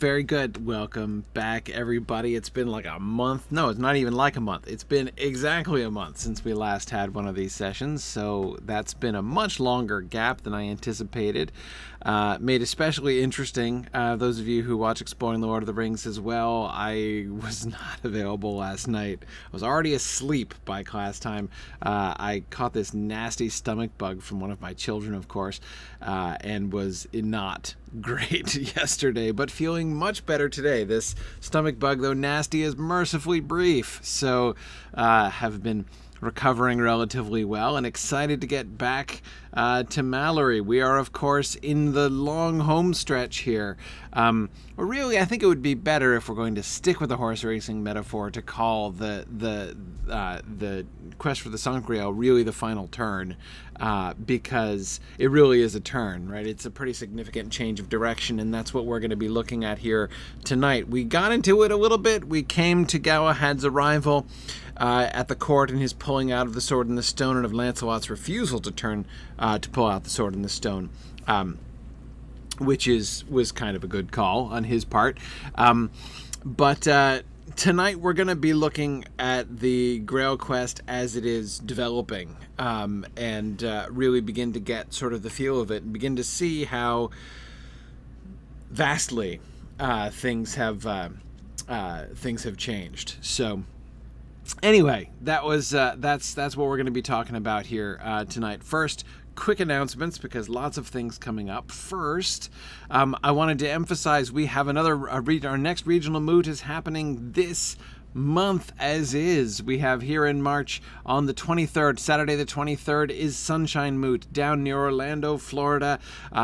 very good. Welcome back, everybody. It's been like a month. No, it's not even like a month. It's been exactly a month since we last had one of these sessions, so that's been a much longer gap than I anticipated. Made especially interesting, those of you who watch Exploring the Lord of the Rings as well. I was not available last night. I was already asleep by class time. I caught this nasty stomach bug from one of my children, of course, and was not great yesterday, but feeling much better today. This stomach bug, though nasty, is mercifully brief, so have been recovering relatively well and excited to get back to Malory. We are, of course, in the long home stretch here. Really, I think it would be better if we're going to stick with the horse racing metaphor to call the quest for the Sunk Grail really the final turn, because it really is a turn, right? It's a pretty significant change of direction, and that's what we're going to be looking at here tonight. We got into it a little bit. We came to Galahad's arrival at the court and his pulling out of the sword and the stone, and of Lancelot's refusal to turn to pull out the sword and the stone, which was kind of a good call on his part. But tonight we're going to be looking at the Grail quest as it is developing, and really begin to get sort of the feel of it and begin to see how vastly things have changed. So anyway, that's what we're going to be talking about here tonight. First, quick announcements, because lots of things coming up. First, I wanted to emphasize we have our next regional moot is happening this month as is. We have here in March on the 23rd, Saturday the 23rd, is Sunshine Moot down near Orlando, Florida.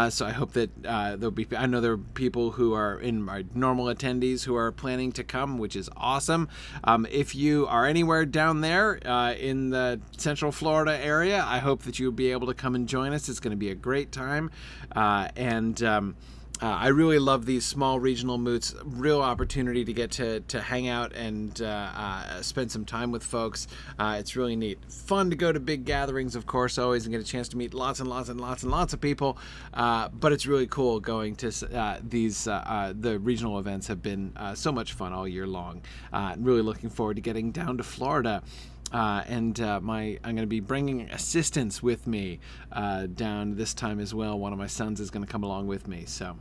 So I hope that I know there are people who are in my normal attendees who are planning to come, which is awesome. If you are anywhere down there in the Central Florida area, I hope that you'll be able to come and join us. It's going to be a great time. I really love these small regional moots. Real opportunity to get to hang out and spend some time with folks. It's really neat. Fun to go to big gatherings, of course, always, and get a chance to meet lots and lots and lots and lots of people. But it's really cool going to the regional events have been so much fun all year long. Really looking forward to getting down to Florida. I'm going to be bringing assistants with me down this time as well. One of my sons is going to come along with me, so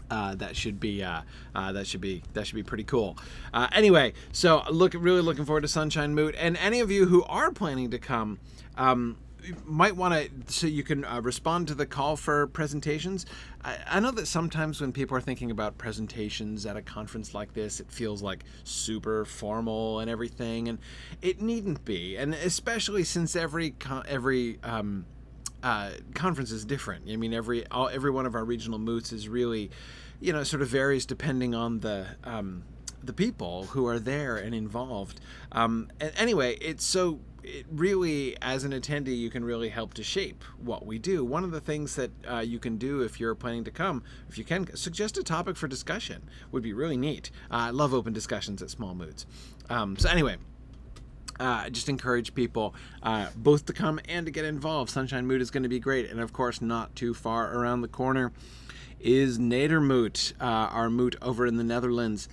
that should be pretty cool. Anyway, so really looking forward to Sunshine Moot, and any of you who are planning to come, might want to, so you can respond to the call for presentations. I know that sometimes when people are thinking about presentations at a conference like this, it feels like super formal and everything, and it needn't be. And especially since every conference is different. I mean, every one of our regional moots is really, sort of varies depending on the people who are there and involved. And anyway, it really, as an attendee, you can really help to shape what we do. One of the things that you can do if you're planning to come, if you can, suggest a topic for discussion. Would be really neat. I love open discussions at small moots. So anyway, just encourage people both to come and to get involved. Sunshine Moot is going to be great. And of course, not too far around the corner is Nedermoot, our moot over in the Netherlands,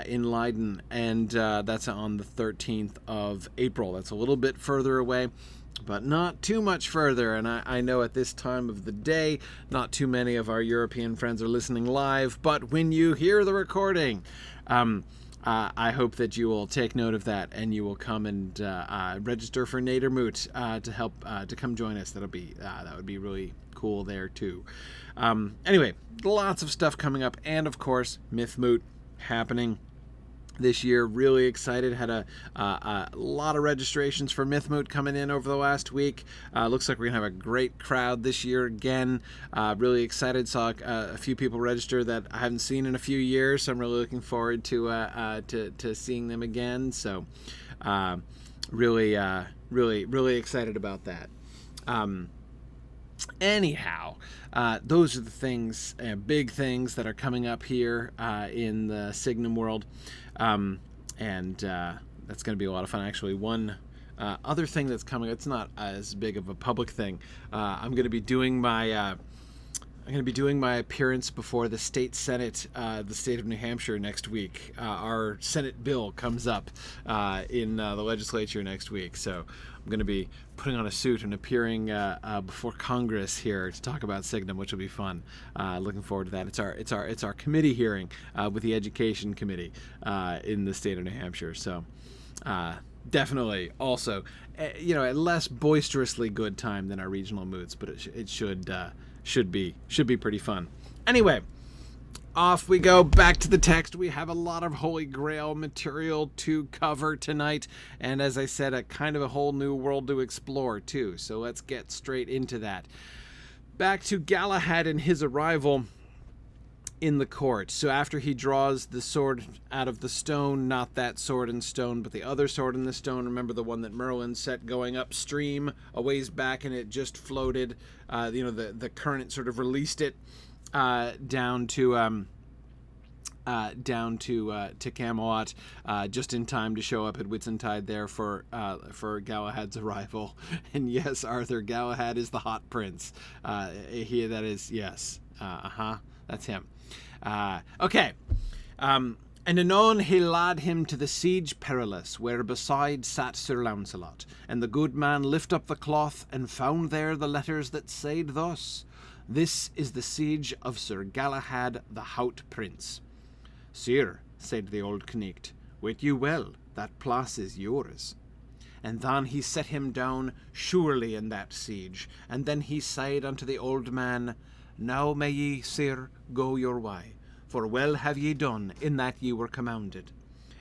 in Leiden, and that's on the 13th of April. That's a little bit further away, but not too much further, and I know at this time of the day, not too many of our European friends are listening live, but when you hear the recording, I hope that you will take note of that, and you will come and register for Nedermoot to help to come join us. That would be really cool there too. Anyway, lots of stuff coming up, and of course, Myth Moot happening this year. Really excited. Had a lot of registrations for Myth Moot coming in over the last week. Looks like we're gonna have a great crowd this year again. Really excited. Saw a few people register that I haven't seen in a few years, so I'm really looking forward to seeing them again. So really excited about that. Anyhow, those are the things, big things that are coming up here in the Signum world, and that's going to be a lot of fun. Actually, one other thing that's coming, it's not as big of a public thing. I'm going to be doing my I'm going to be doing my appearance before the state senate, the state of New Hampshire, next week. Our Senate bill comes up in the legislature next week, so I'm going to be putting on a suit and appearing before Congress here to talk about Signum, which will be fun. Looking forward to that. It's our committee hearing with the Education Committee in the state of New Hampshire. So definitely also, a less boisterously good time than our regional moods, but it should be pretty fun. Anyway, off we go back to the text. We have a lot of Holy Grail material to cover tonight, and as I said, a kind of a whole new world to explore too. So let's get straight into that. Back to Galahad and his arrival in the court. So after he draws the sword out of the stone, not that sword and stone, but the other sword in the stone, remember the one that Merlin set going upstream a ways back, and it just floated, the current sort of released it down to Camelot, just in time to show up at Whitsuntide there for Galahad's arrival. And yes, Arthur, Galahad is the hot prince. That's him. Okay. And anon he lad him to the Siege Perilous, where beside sat Sir Lancelot. And the good man lift up the cloth, and found there the letters that said thus: This is the siege of Sir Galahad the Haut Prince. Sir, said the old knight, wait you well, that place is yours. And then he set him down surely in that siege, and then he said unto the old man, Now may ye, sir, go your way, for well have ye done in that ye were commanded.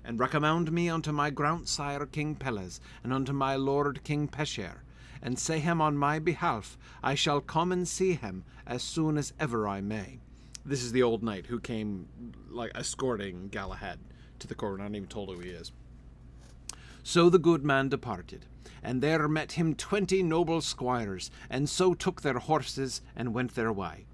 And recommend me unto my grandsire King Pelles, and unto my lord King Pesher, and say him on my behalf I shall come and see him as soon as ever I may. This is the old knight who came, escorting Galahad to the court. We're not even told who he is. So the good man departed, and there met him 20 noble squires, and so took their horses and went their way.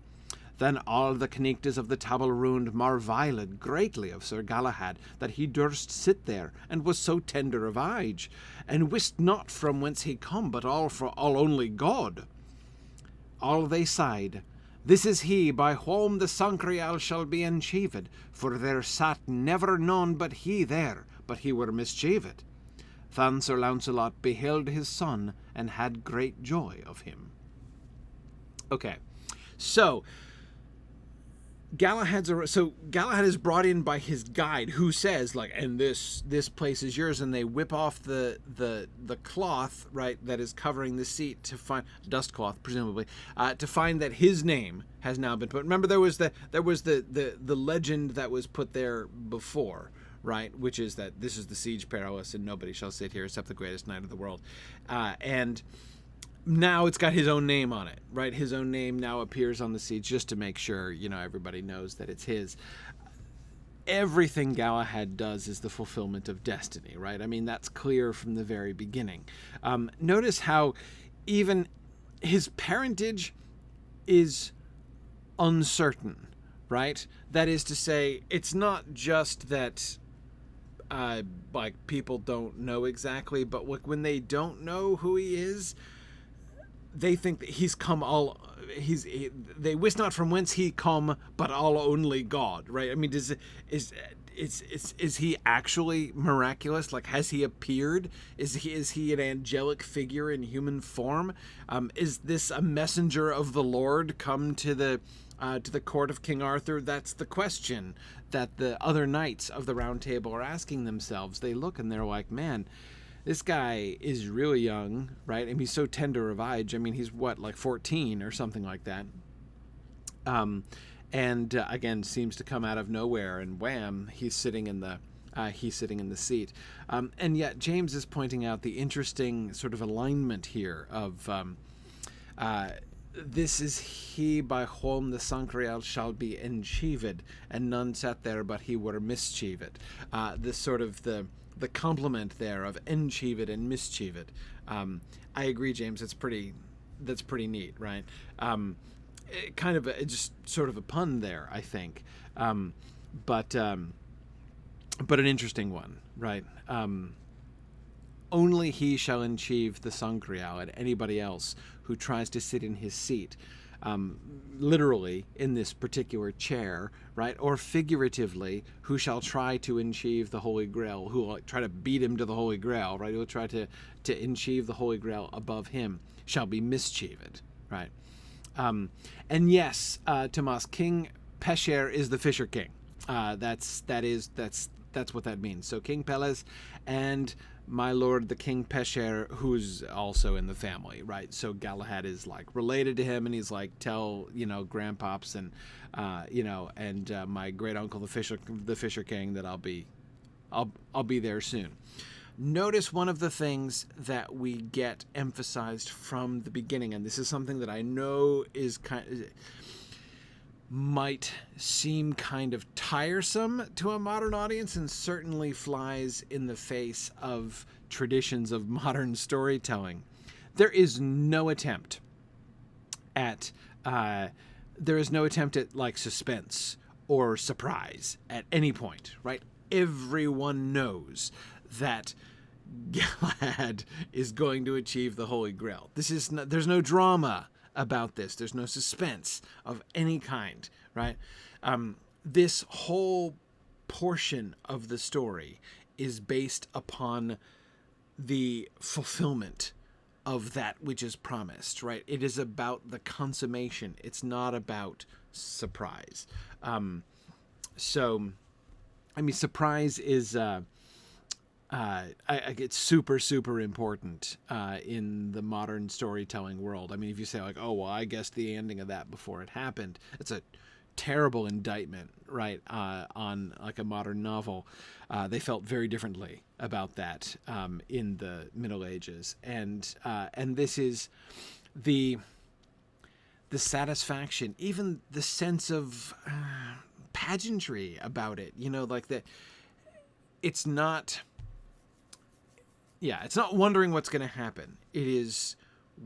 Then all the knights of the Table Round marveled greatly of Sir Galahad, that he durst sit there, and was so tender of age, and wist not from whence he come, but all only God. All they sighed, This is he by whom the Sangreal shall be enchieved, for there sat never none but he there, but he were mischieved. Then Sir Launcelot beheld his son, and had great joy of him. Okay, so Galahad is brought in by his guide, who says, and this place is yours, and they whip off the cloth, right, that is covering the seat to find dust cloth, presumably, to find that his name has now been put. Remember, there was the legend that was put there before, right, which is that this is the Siege Perilous, and nobody shall sit here except the greatest knight of the world, and now it's got his own name on it, right? His own name now appears on the siege, just to make sure, everybody knows that it's his. Everything Galahad does is the fulfillment of destiny, right? I mean, that's clear from the very beginning. Notice how even his parentage is uncertain, right? That is to say, it's not just that people don't know exactly, but when they don't know who he is, they think that he's come they wist not from whence he come, but all only God, right? I mean, is he actually miraculous? Has he appeared? Is he an angelic figure in human form? Is this a messenger of the Lord come to the court of King Arthur? That's the question that the other knights of the Round Table are asking themselves. They look and they're like, man, this guy is really young, right? I mean, he's so tender of age. I mean, he's 14 or something like that. Again, seems to come out of nowhere, and wham, he's sitting in the seat. And yet James is pointing out the interesting sort of alignment here of this is he by whom the Sangreal shall be enchieved, and none sat there but he were mischieved. This sort of the complement there of enchieved and mischieved. I agree, James. That's pretty neat, right? Kind of just sort of a pun there, I think, but an interesting one, right? Only he shall enchieve the Sangreal, and anybody else who tries to sit in his seat literally in this particular chair, right? Or figuratively, who shall try to achieve the Holy Grail, who will try to beat him to the Holy Grail, right? Who will try to achieve the Holy Grail above him shall be mischieved, right? And yes, Tomas, King Pesher is the Fisher King. That's what that means. So King Pelles and my lord the King Pesher, who's also in the family, right? So Galahad is like related to him, and he's like, tell grandpops and my great uncle the Fisher King that I'll be there soon. Notice one of the things that we get emphasized from the beginning, and this is something that I know is might seem kind of tiresome to a modern audience, and certainly flies in the face of traditions of modern storytelling. There is no attempt at like suspense or surprise at any point, right? Everyone knows that Galahad is going to achieve the Holy Grail. There's no drama about this. There's no suspense of any kind, right? This whole portion of the story is based upon the fulfillment of that which is promised, right? It is about the consummation. It's not about surprise. Surprise is it's super, super important in the modern storytelling world. I mean, if you say like, oh, well, I guessed the ending of that before it happened, it's a terrible indictment, right, on like a modern novel. They felt very differently about that in the Middle Ages, and this is the satisfaction, even the sense of pageantry about it. Like that. It's not wondering what's going to happen. It is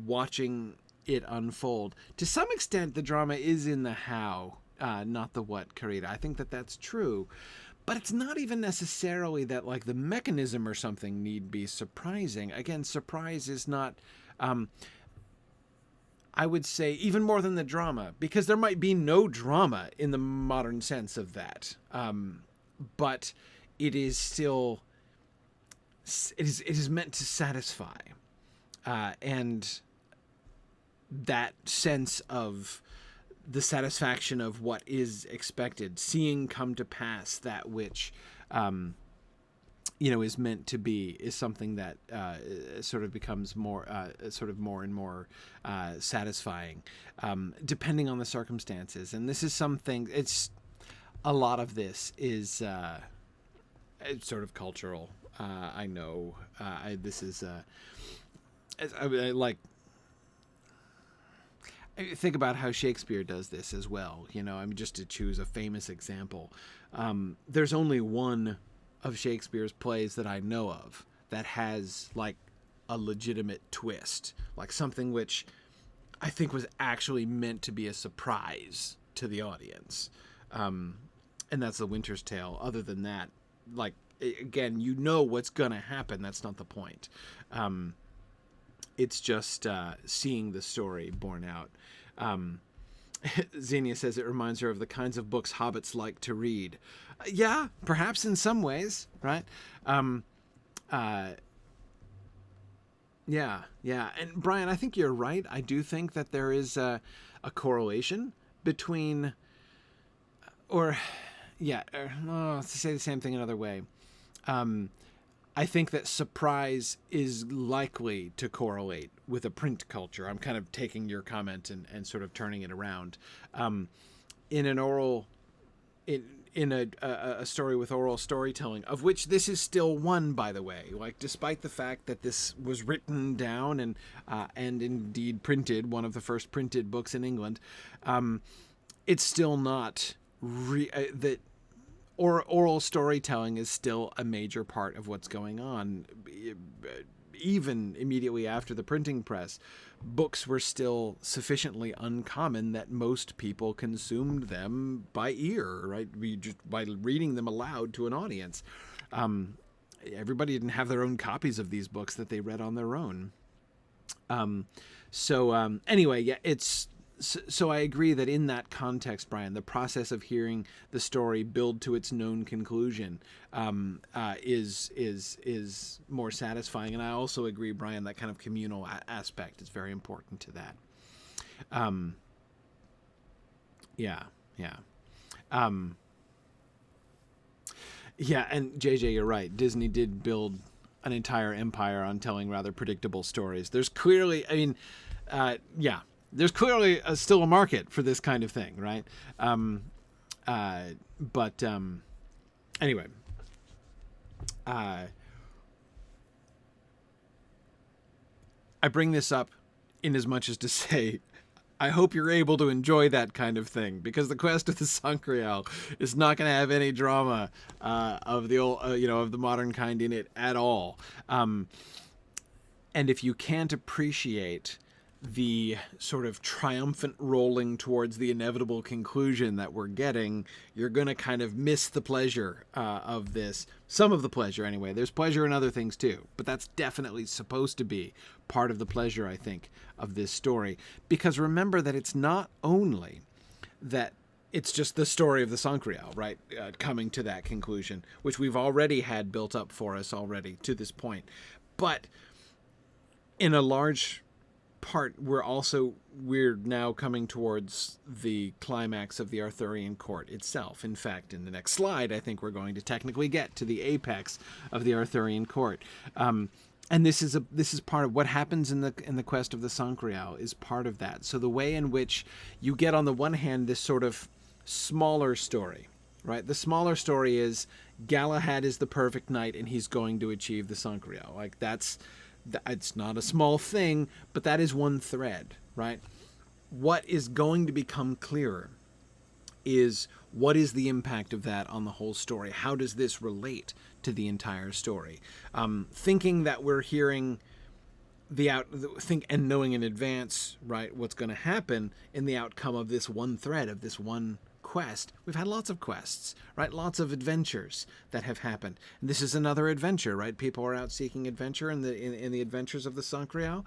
watching it unfold. To some extent, the drama is in the how, not the what, Carita. I think that that's true. But it's not even necessarily that like the mechanism or something need be surprising. Again, surprise is not, I would say, even more than the drama, because there might be no drama in the modern sense of that. But it is still... It is meant to satisfy, and that sense of the satisfaction of what is expected, seeing come to pass that which, is meant to be, is something that sort of becomes more and more satisfying, depending on the circumstances. And this is something. A lot of this is it's sort of cultural. I know. This is. I think about how Shakespeare does this as well. Just to choose a famous example. There's only one of Shakespeare's plays that I know of that has like a legitimate twist, like something which I think was actually meant to be a surprise to the audience, and that's The Winter's Tale. Other than that, like. Again, what's going to happen. That's not the point. It's just seeing the story borne out. Xenia says it reminds her of the kinds of books hobbits like to read. Yeah, perhaps in some ways, right? Yeah. And Brian, I think you're right. I do think that there is a correlation between, to say the same thing another way. I think that surprise is likely to correlate with a print culture. I'm kind of taking your comment and sort of turning it around. In an oral, in a story with oral storytelling, of which this is still one, by the way. Like, despite the fact that this was written down and indeed printed, one of the first printed books in England, it's still not that. Or oral storytelling is still a major part of what's going on. Even immediately after the printing press, books were still sufficiently uncommon that most people consumed them by ear, right? By reading them aloud to an audience. Everybody didn't have their own copies of these books that they read on their own. Anyway, yeah, it's so I agree that in that context, Brian, the process of hearing the story build to its known conclusion is more satisfying. And I also agree, Brian, that kind of communal aspect is very important to that. Yeah. Yeah, and JJ, you're right. Disney did build an entire empire on telling rather predictable stories. There's clearly, there's clearly still a market for this kind of thing, right? Anyway, I bring this up in as much as to say, I hope you're able to enjoy that kind of thing, because the Quest of the Sangreal is not going to have any drama of the old, of the modern kind in it at all. And if you can't appreciate the sort of triumphant rolling towards the inevitable conclusion that we're getting, you're going to kind of miss the pleasure of this. Some of the pleasure, anyway. There's pleasure in other things, too. But that's definitely supposed to be part of the pleasure, I think, of this story. Because remember that it's not only that it's just the story of the Sangreal, right? Coming to that conclusion, which we've already had built up for us already to this point. But in a large part, we're now coming towards the climax of the Arthurian court itself. In fact, in the next slide, I think we're going to technically get to the apex of the Arthurian court. And this is part of what happens in the Quest of the Sangreal is part of that. So the way in which you get, on the one hand, this sort of smaller story, right? The smaller story is Galahad is the perfect knight and he's going to achieve the Sangreal. Like it's not a small thing, but that is one thread, right? What is going to become clearer is what is the impact of that on the whole story? How does this relate to the entire story? Thinking that we're hearing and knowing in advance, right, what's going to happen in the outcome of this one thread, of this one quest. We've had lots of quests, right? Lots of adventures that have happened. And this is another adventure, right? People are out seeking adventure in the adventures of the Sangreal.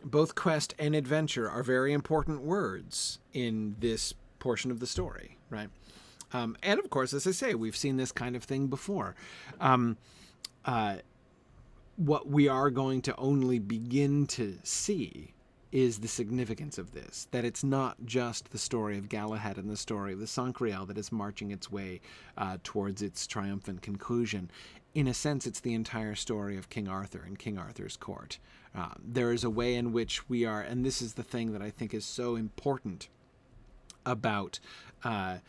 Both quest and adventure are very important words in this portion of the story, right? And of course, as I say, we've seen this kind of thing before. What we are going to only begin to see is the significance of this, that it's not just the story of Galahad and the story of the Sangreal that is marching its way towards its triumphant conclusion. In a sense, it's the entire story of King Arthur and King Arthur's court. There is a way in which we are, and this is the thing that I think is so important about the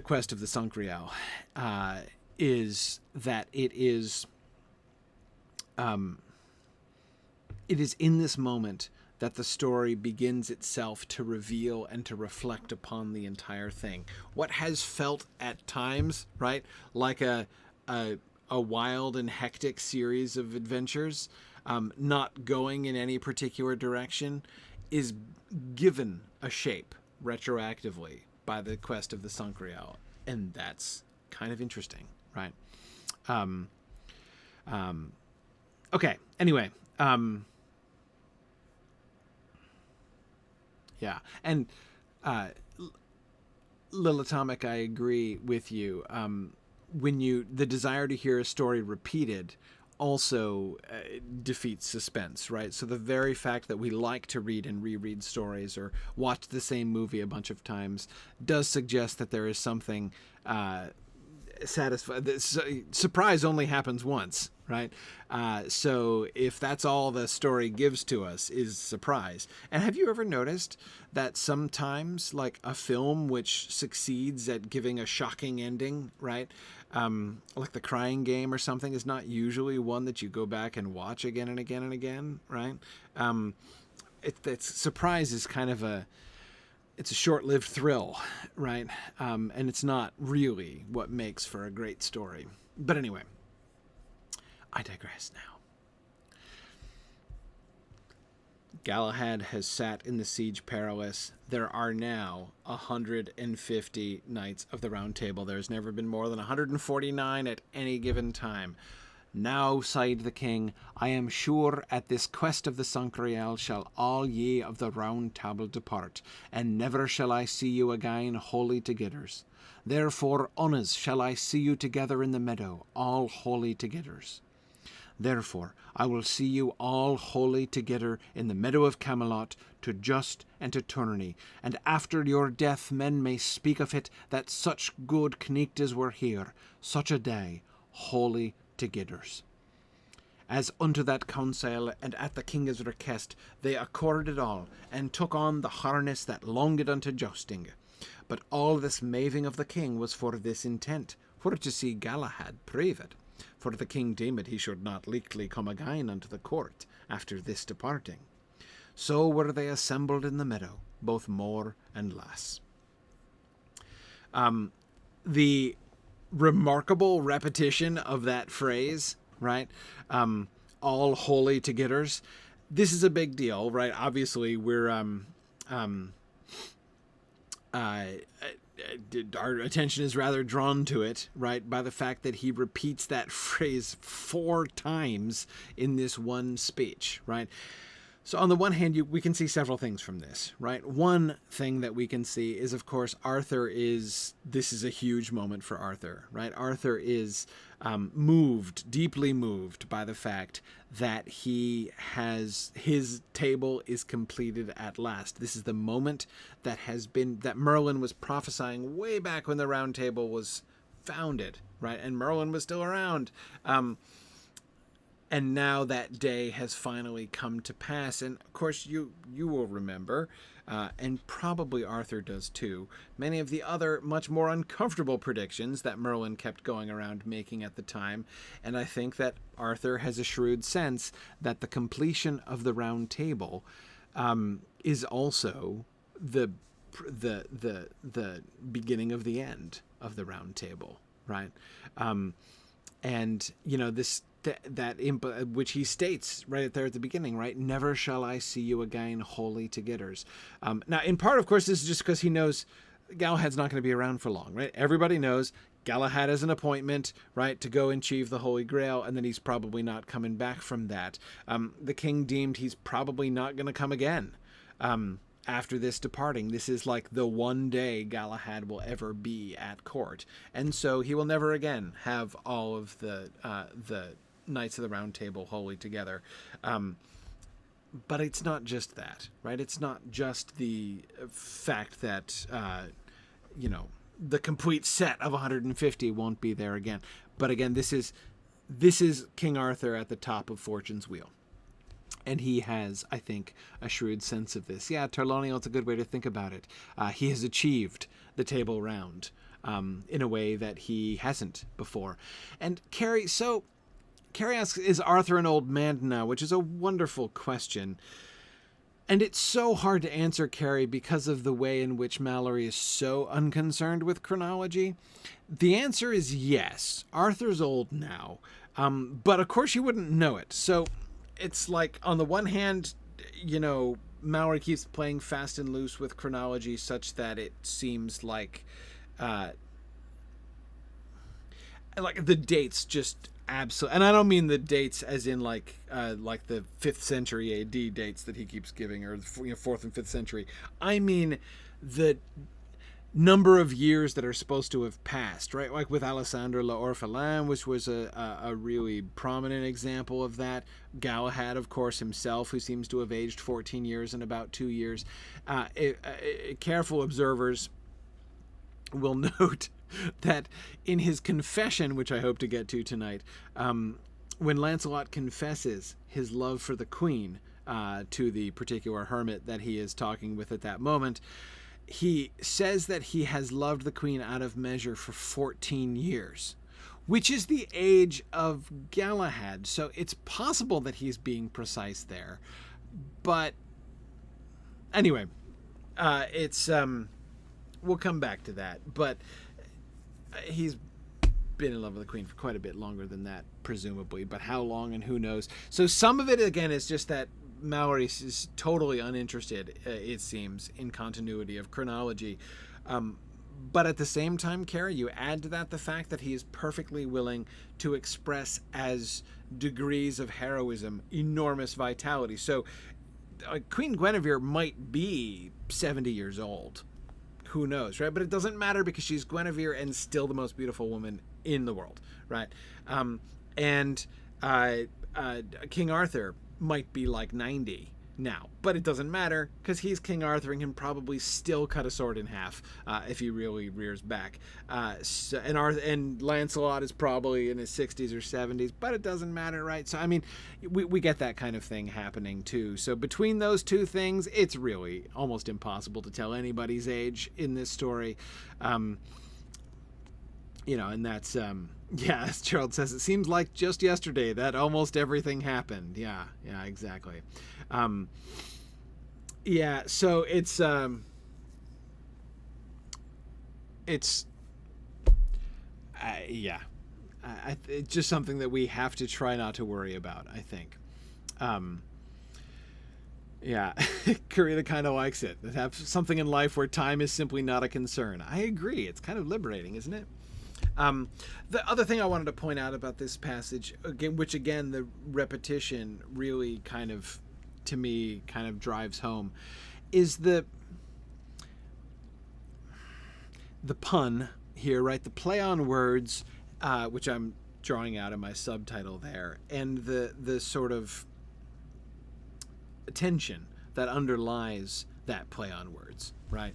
Quest of the Sangreal, is that it is in this moment that the story begins itself to reveal and to reflect upon the entire thing. What has felt at times, right, like a wild and hectic series of adventures, not going in any particular direction, is given a shape retroactively by the Quest of the Sangreal, and that's kind of interesting, right? Okay. Anyway. Yeah, and Lil Atomic, I agree with you. The desire to hear a story repeated also defeats suspense, right? So the very fact that we like to read and reread stories or watch the same movie a bunch of times does suggest that there is something satisfying. Surprise only happens once, right? So if that's all the story gives to us is surprise. And have you ever noticed that sometimes, like a film which succeeds at giving a shocking ending, right? Like The Crying Game or something, is not usually one that you go back and watch again and again and again, right? Surprise is kind of it's a short-lived thrill, right? And it's not really what makes for a great story. But anyway, I digress now. Galahad has sat in the Siege Perilous. There are now 150 Knights of the Round Table. There's never been more than 149 at any given time. Now, sighed the king, I am sure at this quest of the Sangreal shall all ye of the Round Table depart, and never shall I see you again wholly togethers. Therefore, honest shall I see you together in the meadow, all wholly togethers. Therefore, I will see you all wholly together in the meadow of Camelot, to just and to tourney, and after your death men may speak of it that such good kneechtes were here, such a day, wholly togethers. As unto that counsel, and at the king's request, they accorded all, and took on the harness that longed unto jousting. But all this maving of the king was for this intent, for to see Galahad private. For the king deemed he should not lichtly come again unto the court after this departing. So were they assembled in the meadow, both more and less. The remarkable repetition of that phrase, right? All wholly togethers. This is a big deal, right? Obviously, we're our attention is rather drawn to it, right, by the fact that he repeats that phrase 4 times in this one speech, right? So on the one hand, we can see several things from this, right? One thing that we can see is, of course, this is a huge moment for Arthur, right? Arthur is deeply moved by the fact that his table is completed at last. This is the moment that Merlin was prophesying way back when the Round Table was founded, right? And Merlin was still around. And now that day has finally come to pass. And of course, you will remember, and probably Arthur does too, many of the other much more uncomfortable predictions that Merlin kept going around making at the time. And I think that Arthur has a shrewd sense that the completion of the Round Table is also the beginning of the end of the Round Table, right? And this. Which he states right there at the beginning, right? Never shall I see you again wholly togethers. Now, in part, of course, this is just because he knows Galahad's not going to be around for long, right? Everybody knows Galahad has an appointment, right, to go and achieve the Holy Grail, and then he's probably not coming back from that. The king deemed he's probably not going to come again after this departing. This is like the one day Galahad will ever be at court, and so he will never again have all of the Knights of the Round Table wholly together. But it's not just that, right? It's not just the fact that, the complete set of 150 won't be there again. But again, this is King Arthur at the top of Fortune's wheel. And he has, I think, a shrewd sense of this. Yeah, Torlonial, it's a good way to think about it. He has achieved the Table Round in a way that he hasn't before. And Carrie asks, is Arthur an old man now? Which is a wonderful question. And it's so hard to answer, Carrie, because of the way in which Malory is so unconcerned with chronology. The answer is yes. Arthur's old now. But of course you wouldn't know it. So it's like, on the one hand, Malory keeps playing fast and loose with chronology such that it seems like the dates just absolutely, and I don't mean the dates as in like the 5th century AD dates that he keeps giving, or 4th and 5th century. I mean the number of years that are supposed to have passed, right? Like with Alessandro l'Orphelin, which was a really prominent example of that. Galahad, of course, himself, who seems to have aged 14 years in about 2 years. Careful observers will note that in his confession, which I hope to get to tonight, when Lancelot confesses his love for the queen to the particular hermit that he is talking with at that moment, he says that he has loved the queen out of measure for 14 years, which is the age of Galahad. So it's possible that he's being precise there. But anyway, we'll come back to that. But he's been in love with the queen for quite a bit longer than that, presumably. But how long and who knows? So some of it, again, is just that Malory is totally uninterested, it seems, in continuity of chronology. But at the same time, Kara, you add to that the fact that he is perfectly willing to express as degrees of heroism enormous vitality. So Queen Guinevere might be 70 years old. Who knows, right? But it doesn't matter because she's Guinevere and still the most beautiful woman in the world, right? King Arthur might be like 90 now, but it doesn't matter because he's King Arthur and can probably still cut a sword in half if he really rears back. And Lancelot is probably in his 60s or 70s, but it doesn't matter, right? So I mean, we get that kind of thing happening too. So between those two things, it's really almost impossible to tell anybody's age in this story. And that's as Gerald says, it seems like just yesterday that almost everything happened. Yeah, exactly. So it's just something that we have to try not to worry about, I think. Karina kind of likes it. To have something in life where time is simply not a concern. I agree. It's kind of liberating, isn't it? The other thing I wanted to point out about this passage, which again, the repetition really kind of, to me, kind of drives home, is the pun here, right? The play on words, which I'm drawing out in my subtitle there, and the sort of tension that underlies that play on words, right?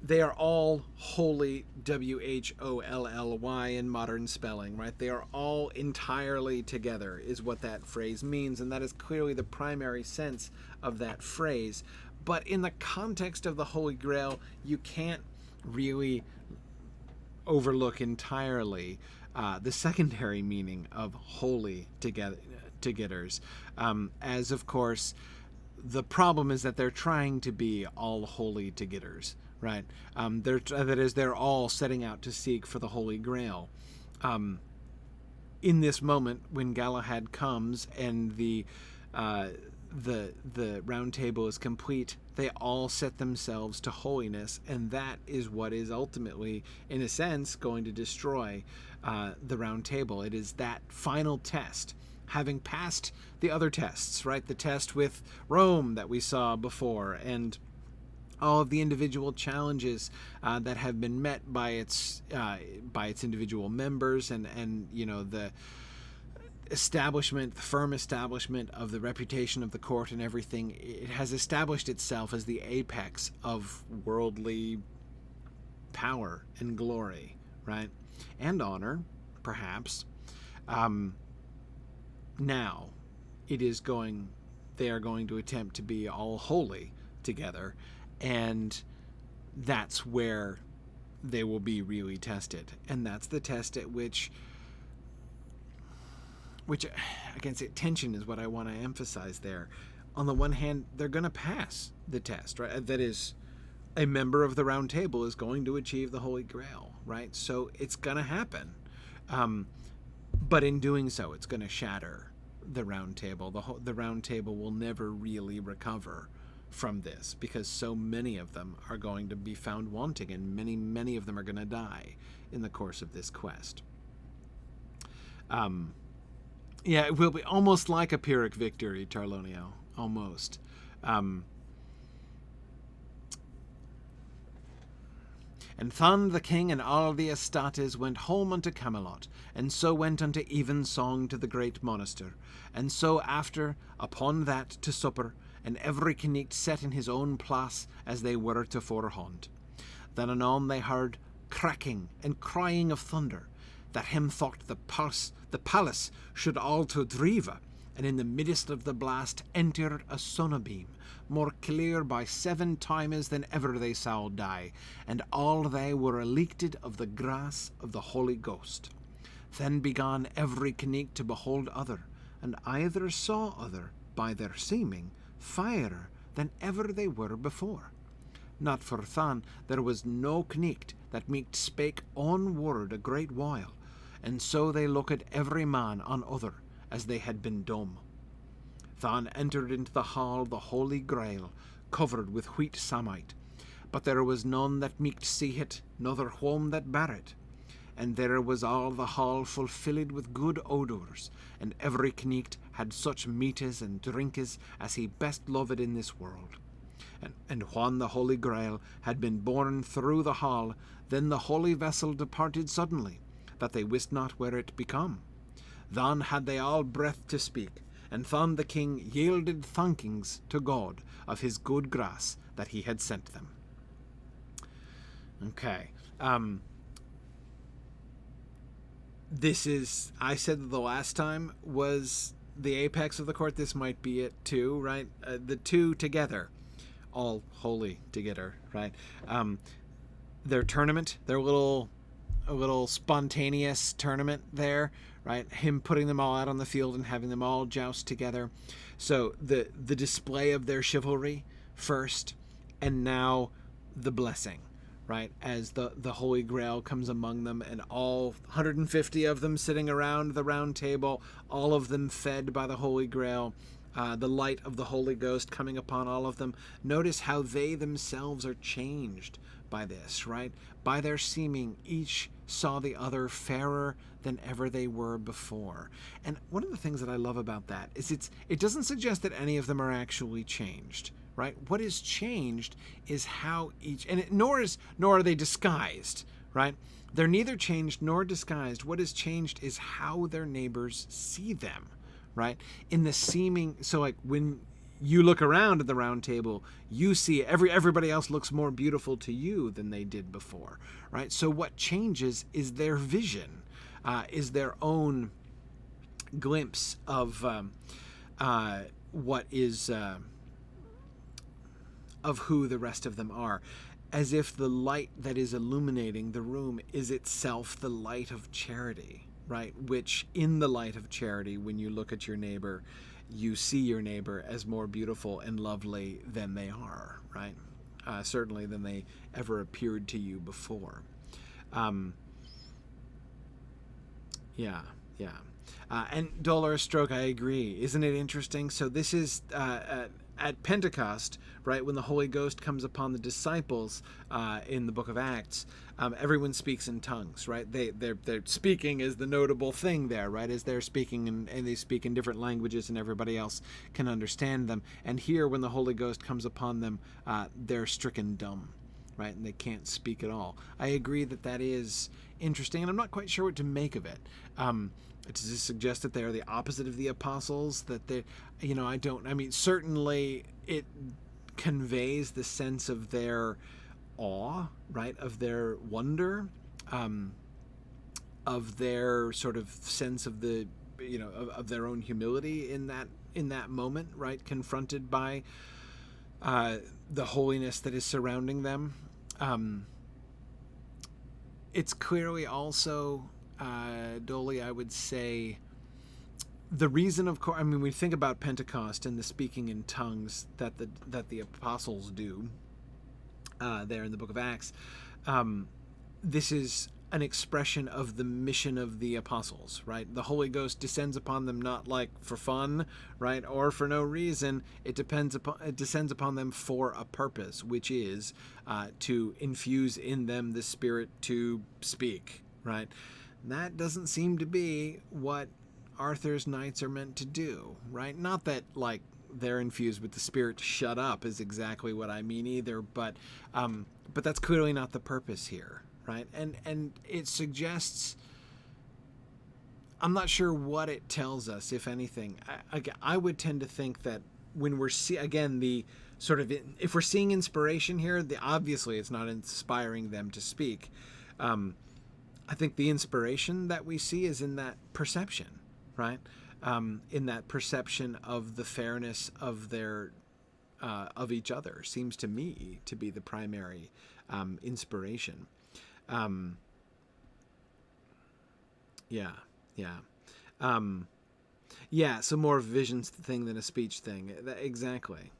They are all wholly, W-H-O-L-L-Y in modern spelling, right? They are all entirely together is what that phrase means, and that is clearly the primary sense of that phrase. But in the context of the Holy Grail, you can't really overlook entirely the secondary meaning of wholly together's, as of course the problem is that they're trying to be all holy together's. Right, they're all setting out to seek for the Holy Grail. In this moment, when Galahad comes and the round table is complete, they all set themselves to holiness, and that is what is ultimately, in a sense, going to destroy the round table. It is that final test, having passed the other tests, right? The test with Rome that we saw before, and all of the individual challenges that have been met by its individual members, and the establishment, the firm establishment of the reputation of the court and everything. It has established itself as the apex of worldly power and glory, right, and honor, perhaps. Now, they are going to attempt to be all holy together. And that's where they will be really tested. And that's the test at which again, tension is what I want to emphasize there. On the one hand, they're going to pass the test, right? That is, a member of the Round Table is going to achieve the Holy Grail, right? So it's going to happen. But in doing so, it's going to shatter the Round Table. The Round Table will never really recover from this, because so many of them are going to be found wanting, and many of them are going to die in the course of this quest. It will be almost like a Pyrrhic victory, Tarlonio, almost. And Thun the king and all the Estates went home unto Camelot, and so went unto evensong to the great monaster, and so after upon that to supper, and every knight set in his own place as they were toforehand. Then anon they heard cracking and crying of thunder, that him thought the palace should all to drive, and in the midst of the blast entered a sunbeam, more clear by 7 times than ever they saw die, and all they were elected of the grace of the Holy Ghost. Then began every knight to behold other, and either saw other, by their seeming, fairer than ever they were before. Not for than there was no knight that might spake on word a great while, and so they looked every man on other as they had been dumb. Than entered into the hall the Holy Grail, covered with wheat samite, but there was none that meeked see it, nother home that bar it. And there was all the hall full filled with good odours, and every knecht had such meates and drinkes as he best loved in this world. And when the Holy Grail had been borne through the hall, then the holy vessel departed suddenly, that they wist not where it become. Then had they all breath to speak, and then the king yielded thankings to God of his good grace that he had sent them. Okay. This is, I said the last time, was the apex of the court. This might be it too, right? The two together, all holy together, right? Their tournament, a little spontaneous tournament there, right? Him putting them all out on the field and having them all joust together. So the display of their chivalry first, and now the blessing, right? As the Holy Grail comes among them, and all 150 of them sitting around the round table, all of them fed by the Holy Grail, the light of the Holy Ghost coming upon all of them. Notice how they themselves are changed by this, right? By their seeming, each saw the other fairer than ever they were before. And one of the things that I love about that is it doesn't suggest that any of them are actually changed, right? What is changed is how each, nor are they disguised, right? They're neither changed nor disguised. What is changed is how their neighbors see them, right? In the seeming, so like when you look around at the round table, you see everybody else looks more beautiful to you than they did before, right? So what changes is their vision, is their own glimpse of what is of who the rest of them are, as if the light that is illuminating the room is itself the light of charity, right? Which, in the light of charity, when you look at your neighbor, you see your neighbor as more beautiful and lovely than they are, right? Certainly than they ever appeared to you before. And Dolorous Stroke, I agree. Isn't it interesting? So this is at Pentecost, right, when the Holy Ghost comes upon the disciples in the book of Acts, everyone speaks in tongues, right? They're speaking is the notable thing there, right? As they're speaking and they speak in different languages and everybody else can understand them. And here, when the Holy Ghost comes upon them, they're stricken dumb, right? And they can't speak at all. I agree that is interesting, and I'm not quite sure what to make of it. Does this suggest that they are the opposite of the apostles? That they, certainly it conveys the sense of their awe, right? Of their wonder, of their sort of sense of the, of their own humility in that moment, right? Confronted by the holiness that is surrounding them. It's clearly also, Dolly, I would say, the reason, of course, we think about Pentecost and the speaking in tongues that the apostles do there in the book of Acts. This is an expression of the mission of the apostles, right? The Holy Ghost descends upon them not like for fun, right, or for no reason. It descends upon them for a purpose, which is to infuse in them the Spirit to speak, right? That doesn't seem to be what Arthur's knights are meant to do, right? Not that, like, they're infused with the Spirit to shut up is exactly what I mean either, but that's clearly not the purpose here, right? And it suggests, I'm not sure what it tells us, if anything. I would tend to think that when we're the sort of, if we're seeing inspiration here, obviously it's not inspiring them to speak. I think the inspiration that we see is in that perception, right? In that perception of the fairness of their of each other seems to me to be the primary inspiration. So more of a visions thing than a speech thing. Exactly.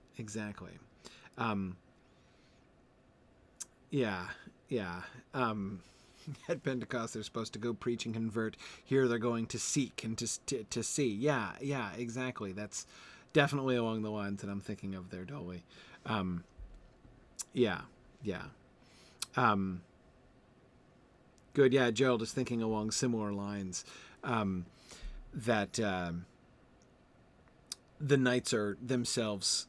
At Pentecost, they're supposed to go preach and convert. Here, they're going to seek and to see. Yeah, exactly. That's definitely along the lines that I'm thinking of there, Dolly. Yeah. Good. Yeah, Gerald is thinking along similar lines, that the knights are themselves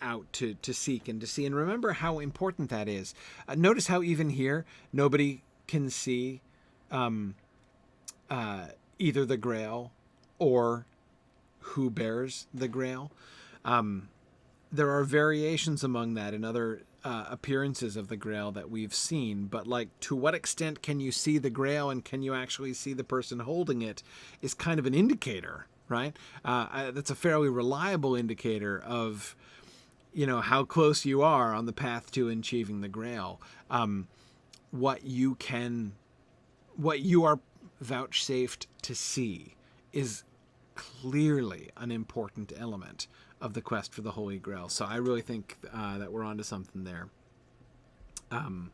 out to seek and to see. And remember how important that is. Notice how even here, nobody can see either the Grail or who bears the Grail. There are variations among that in other appearances of the Grail that we've seen, but like, to what extent can you see the Grail and can you actually see the person holding it is kind of an indicator, right? That's a fairly reliable indicator of, you know, how close you are on the path to achieving the Grail. What you are vouchsafed to see is clearly an important element of the quest for the Holy Grail. So I really think that we're onto something there. Now,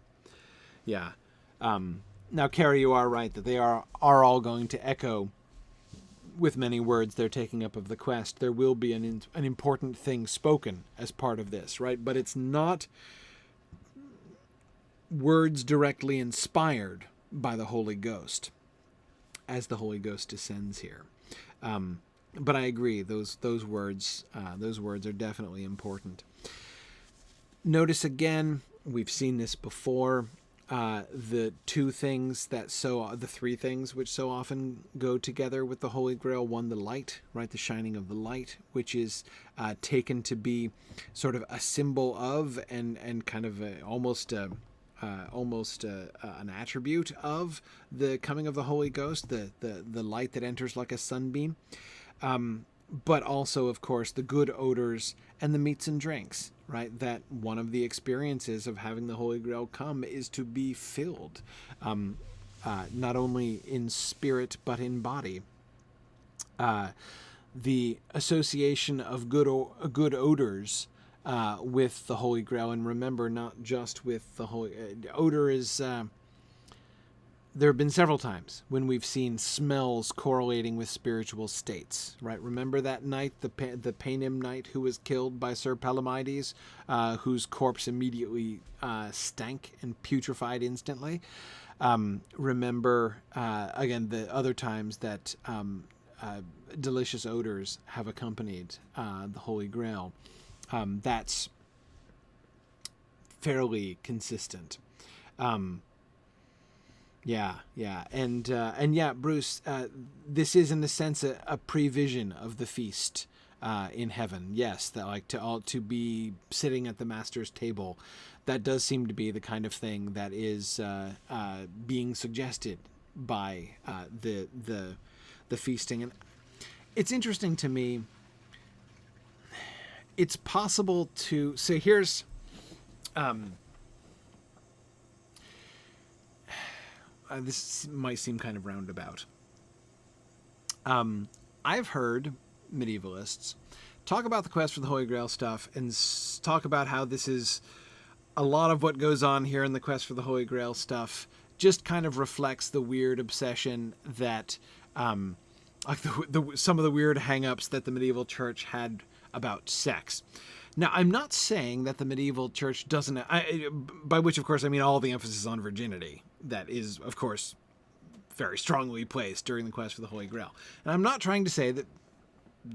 Carrie, you are right that they are all going to echo with many words their taking up of the quest. There will be an important thing spoken as part of this, right? But it's not words directly inspired by the Holy Ghost, as the Holy Ghost descends here. But I agree; those words are definitely important. Notice again, we've seen this before. The three things which so often go together with the Holy Grail. One, the light, right? The shining of the light, which is taken to be sort of a symbol of and kind of almost an attribute of the coming of the Holy Ghost, the light that enters like a sunbeam. But also, of course, the good odors and the meats and drinks, right? That one of the experiences of having the Holy Grail come is to be filled, not only in spirit, but in body. The association of good odors with the Holy Grail, and remember, not just with the Holy odor is... there have been several times when we've seen smells correlating with spiritual states, right? Remember that knight, the Paynim knight who was killed by Sir Palomides, whose corpse immediately stank and putrefied instantly. Remember, again, the other times that delicious odors have accompanied the Holy Grail. That's fairly consistent. Yeah, and yeah, Bruce, this is in a sense a prevision of the feast in heaven. Yes, that like to be sitting at the master's table, that does seem to be the kind of thing that is being suggested by the feasting. And it's interesting to me. It's possible to say here's. This might seem kind of roundabout. I've heard medievalists talk about the quest for the Holy Grail stuff and talk about how this is a lot of what goes on here in the quest for the Holy Grail stuff just kind of reflects the weird obsession that, like some of the weird hang-ups that the medieval church had about sex. Now, I'm not saying that the medieval church doesn't... by which, of course, I mean all the emphasis on virginity. That is, of course, very strongly placed during the quest for the Holy Grail. And I'm not trying to say that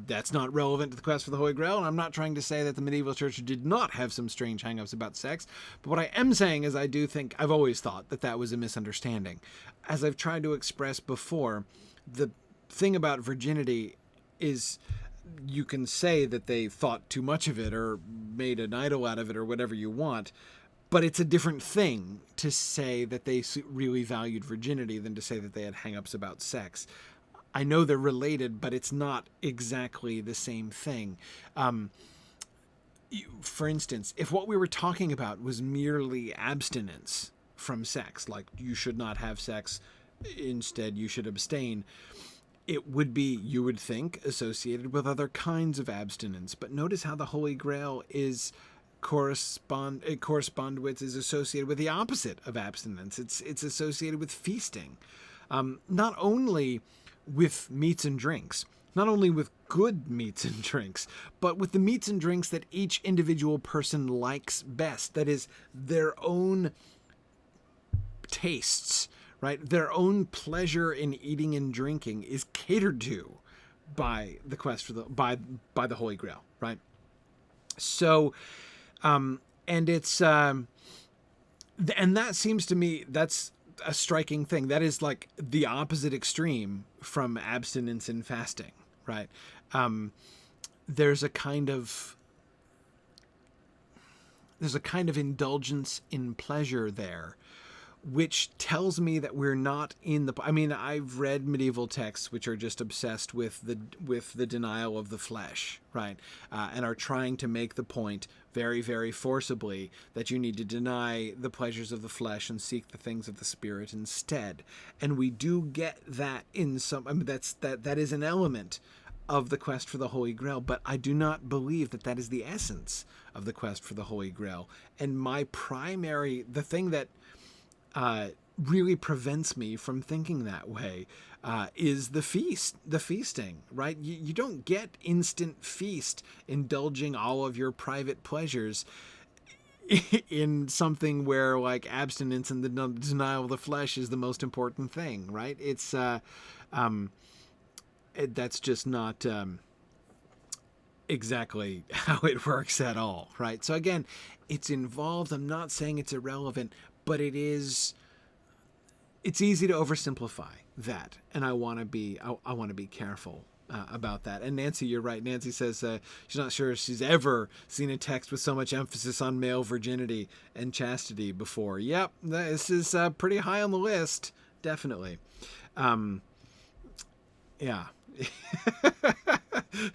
that's not relevant to the quest for the Holy Grail, and I'm not trying to say that the medieval church did not have some strange hang-ups about sex. But what I am saying is I do think... I've always thought that that was a misunderstanding. As I've tried to express before, the thing about virginity is... you can say that they thought too much of it or made an idol out of it or whatever you want, but it's a different thing to say that they really valued virginity than to say that they had hang-ups about sex. I know they're related, but it's not exactly the same thing. For instance, if what we were talking about was merely abstinence from sex, like you should not have sex, instead you should abstain, it would be, you would think, associated with other kinds of abstinence. But notice how the Holy Grail is is associated with the opposite of abstinence. It's associated with feasting. Not only with meats and drinks, not only with good meats and drinks, but with the meats and drinks that each individual person likes best. That is, their own tastes, right? Their own pleasure in eating and drinking is catered to by the quest for the by the Holy Grail, right? So, and it's and that seems to me, that's a striking thing. That is like the opposite extreme from abstinence and fasting, right? There's a kind of indulgence in pleasure there, which tells me that we're not in the... I mean, I've read medieval texts which are just obsessed with the denial of the flesh, right? And are trying to make the point very, very forcibly that you need to deny the pleasures of the flesh and seek the things of the spirit instead. And we do get that in some... I mean, that is an element of the quest for the Holy Grail, but I do not believe that that is the essence of the quest for the Holy Grail. And the thing that really prevents me from thinking that way is the feasting, right? You don't get instant feast indulging all of your private pleasures in something where like abstinence and the denial of the flesh is the most important thing, right? It's that's just not exactly how it works at all, right? So again, it's involved. I'm not saying it's irrelevant, but it's easy to oversimplify that, and I want to be careful about that. And Nancy, you're right. Nancy says she's not sure she's ever seen a text with so much emphasis on male virginity and chastity before. Yep, this is pretty high on the list, definitely. Yeah.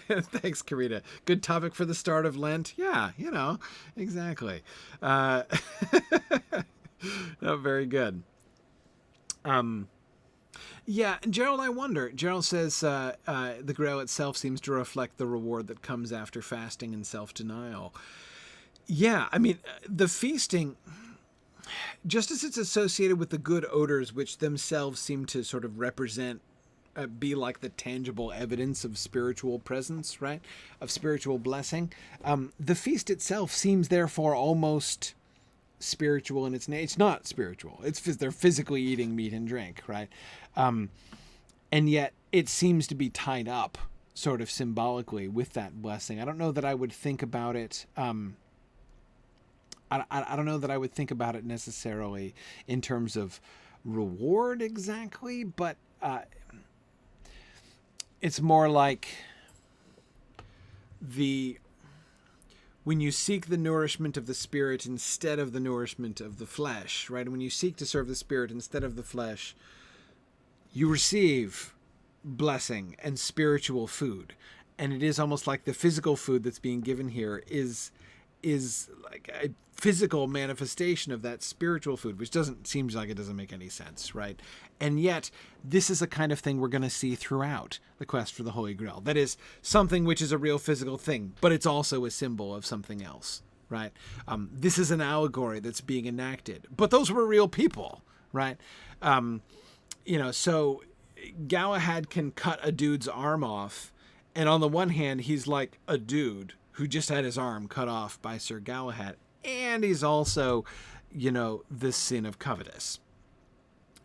Thanks, Karita. Good topic for the start of Lent. Yeah, exactly. No, very good. Yeah, Gerald, I wonder. Gerald says the Grail itself seems to reflect the reward that comes after fasting and self-denial. Yeah, I mean, the feasting, just as it's associated with the good odors, which themselves seem to sort of represent, be like the tangible evidence of spiritual presence, right? Of spiritual blessing. The feast itself seems therefore almost spiritual in its nature. It's not spiritual. They're physically eating meat and drink, right? And yet it seems to be tied up sort of symbolically with that blessing. I don't know that I would think about it. I don't know that I would think about it necessarily in terms of reward exactly, but it's more like when you seek the nourishment of the spirit instead of the nourishment of the flesh, right? When you seek to serve the spirit instead of the flesh, you receive blessing and spiritual food. And it is almost like the physical food that's being given here is like a physical manifestation of that spiritual food, which seems like it doesn't make any sense, right? And yet, this is a kind of thing we're going to see throughout the quest for the Holy Grail. That is something which is a real physical thing, but it's also a symbol of something else, right? This is an allegory that's being enacted, but those were real people, right? So Galahad can cut a dude's arm off, and on the one hand, he's like a dude who just had his arm cut off by Sir Galahad, and he's also, the sin of covetous,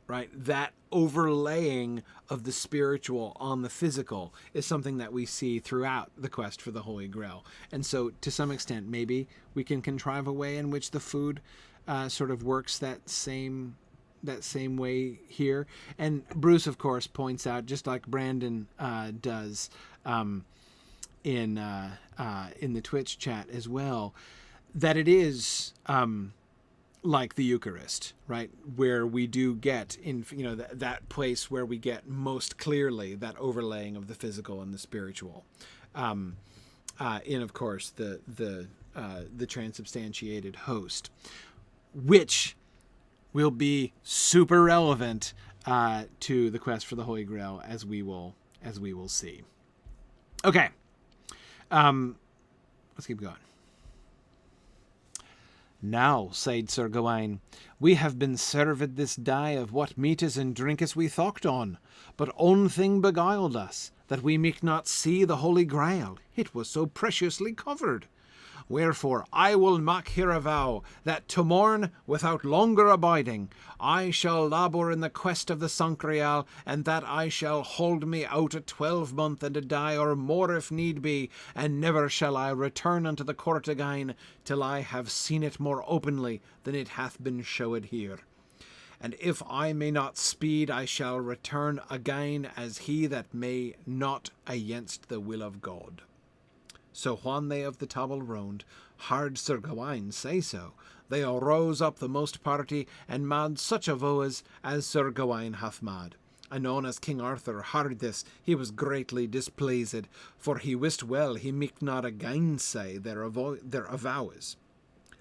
right? That overlaying of the spiritual on the physical is something that we see throughout the quest for the Holy Grail. And so, to some extent, maybe we can contrive a way in which the food sort of works that same way here. And Bruce, of course, points out, just like Brandon does, in the Twitch chat as well, that it is like the Eucharist, right? Where we do get in, that place where we get most clearly that overlaying of the physical and the spiritual, in, of course, the transubstantiated host, which will be super relevant to the quest for the Holy Grail, as we will see. Okay. Let's keep going. Now, said Sir Gawain, we have been served this day of what meates and drinkes we thought on, but one thing beguiled us, that we might not see the Holy Grail, it was so preciously covered. Wherefore I will mak here a vow, that to morn, without longer abiding, I shall labour in the quest of the Sangreal, and that I shall hold me out a 12-month and a day or more if need be, and never shall I return unto the court again, till I have seen it more openly than it hath been showed here. And if I may not speed, I shall return again as he that may not against the will of God. So when they of the Table Round heard Sir Gawain say so, they arose up the most party, and made such a vow as Sir Gawain hath made. Anon as King Arthur heard this, he was greatly displeased, for he wist well he might not again say their avows.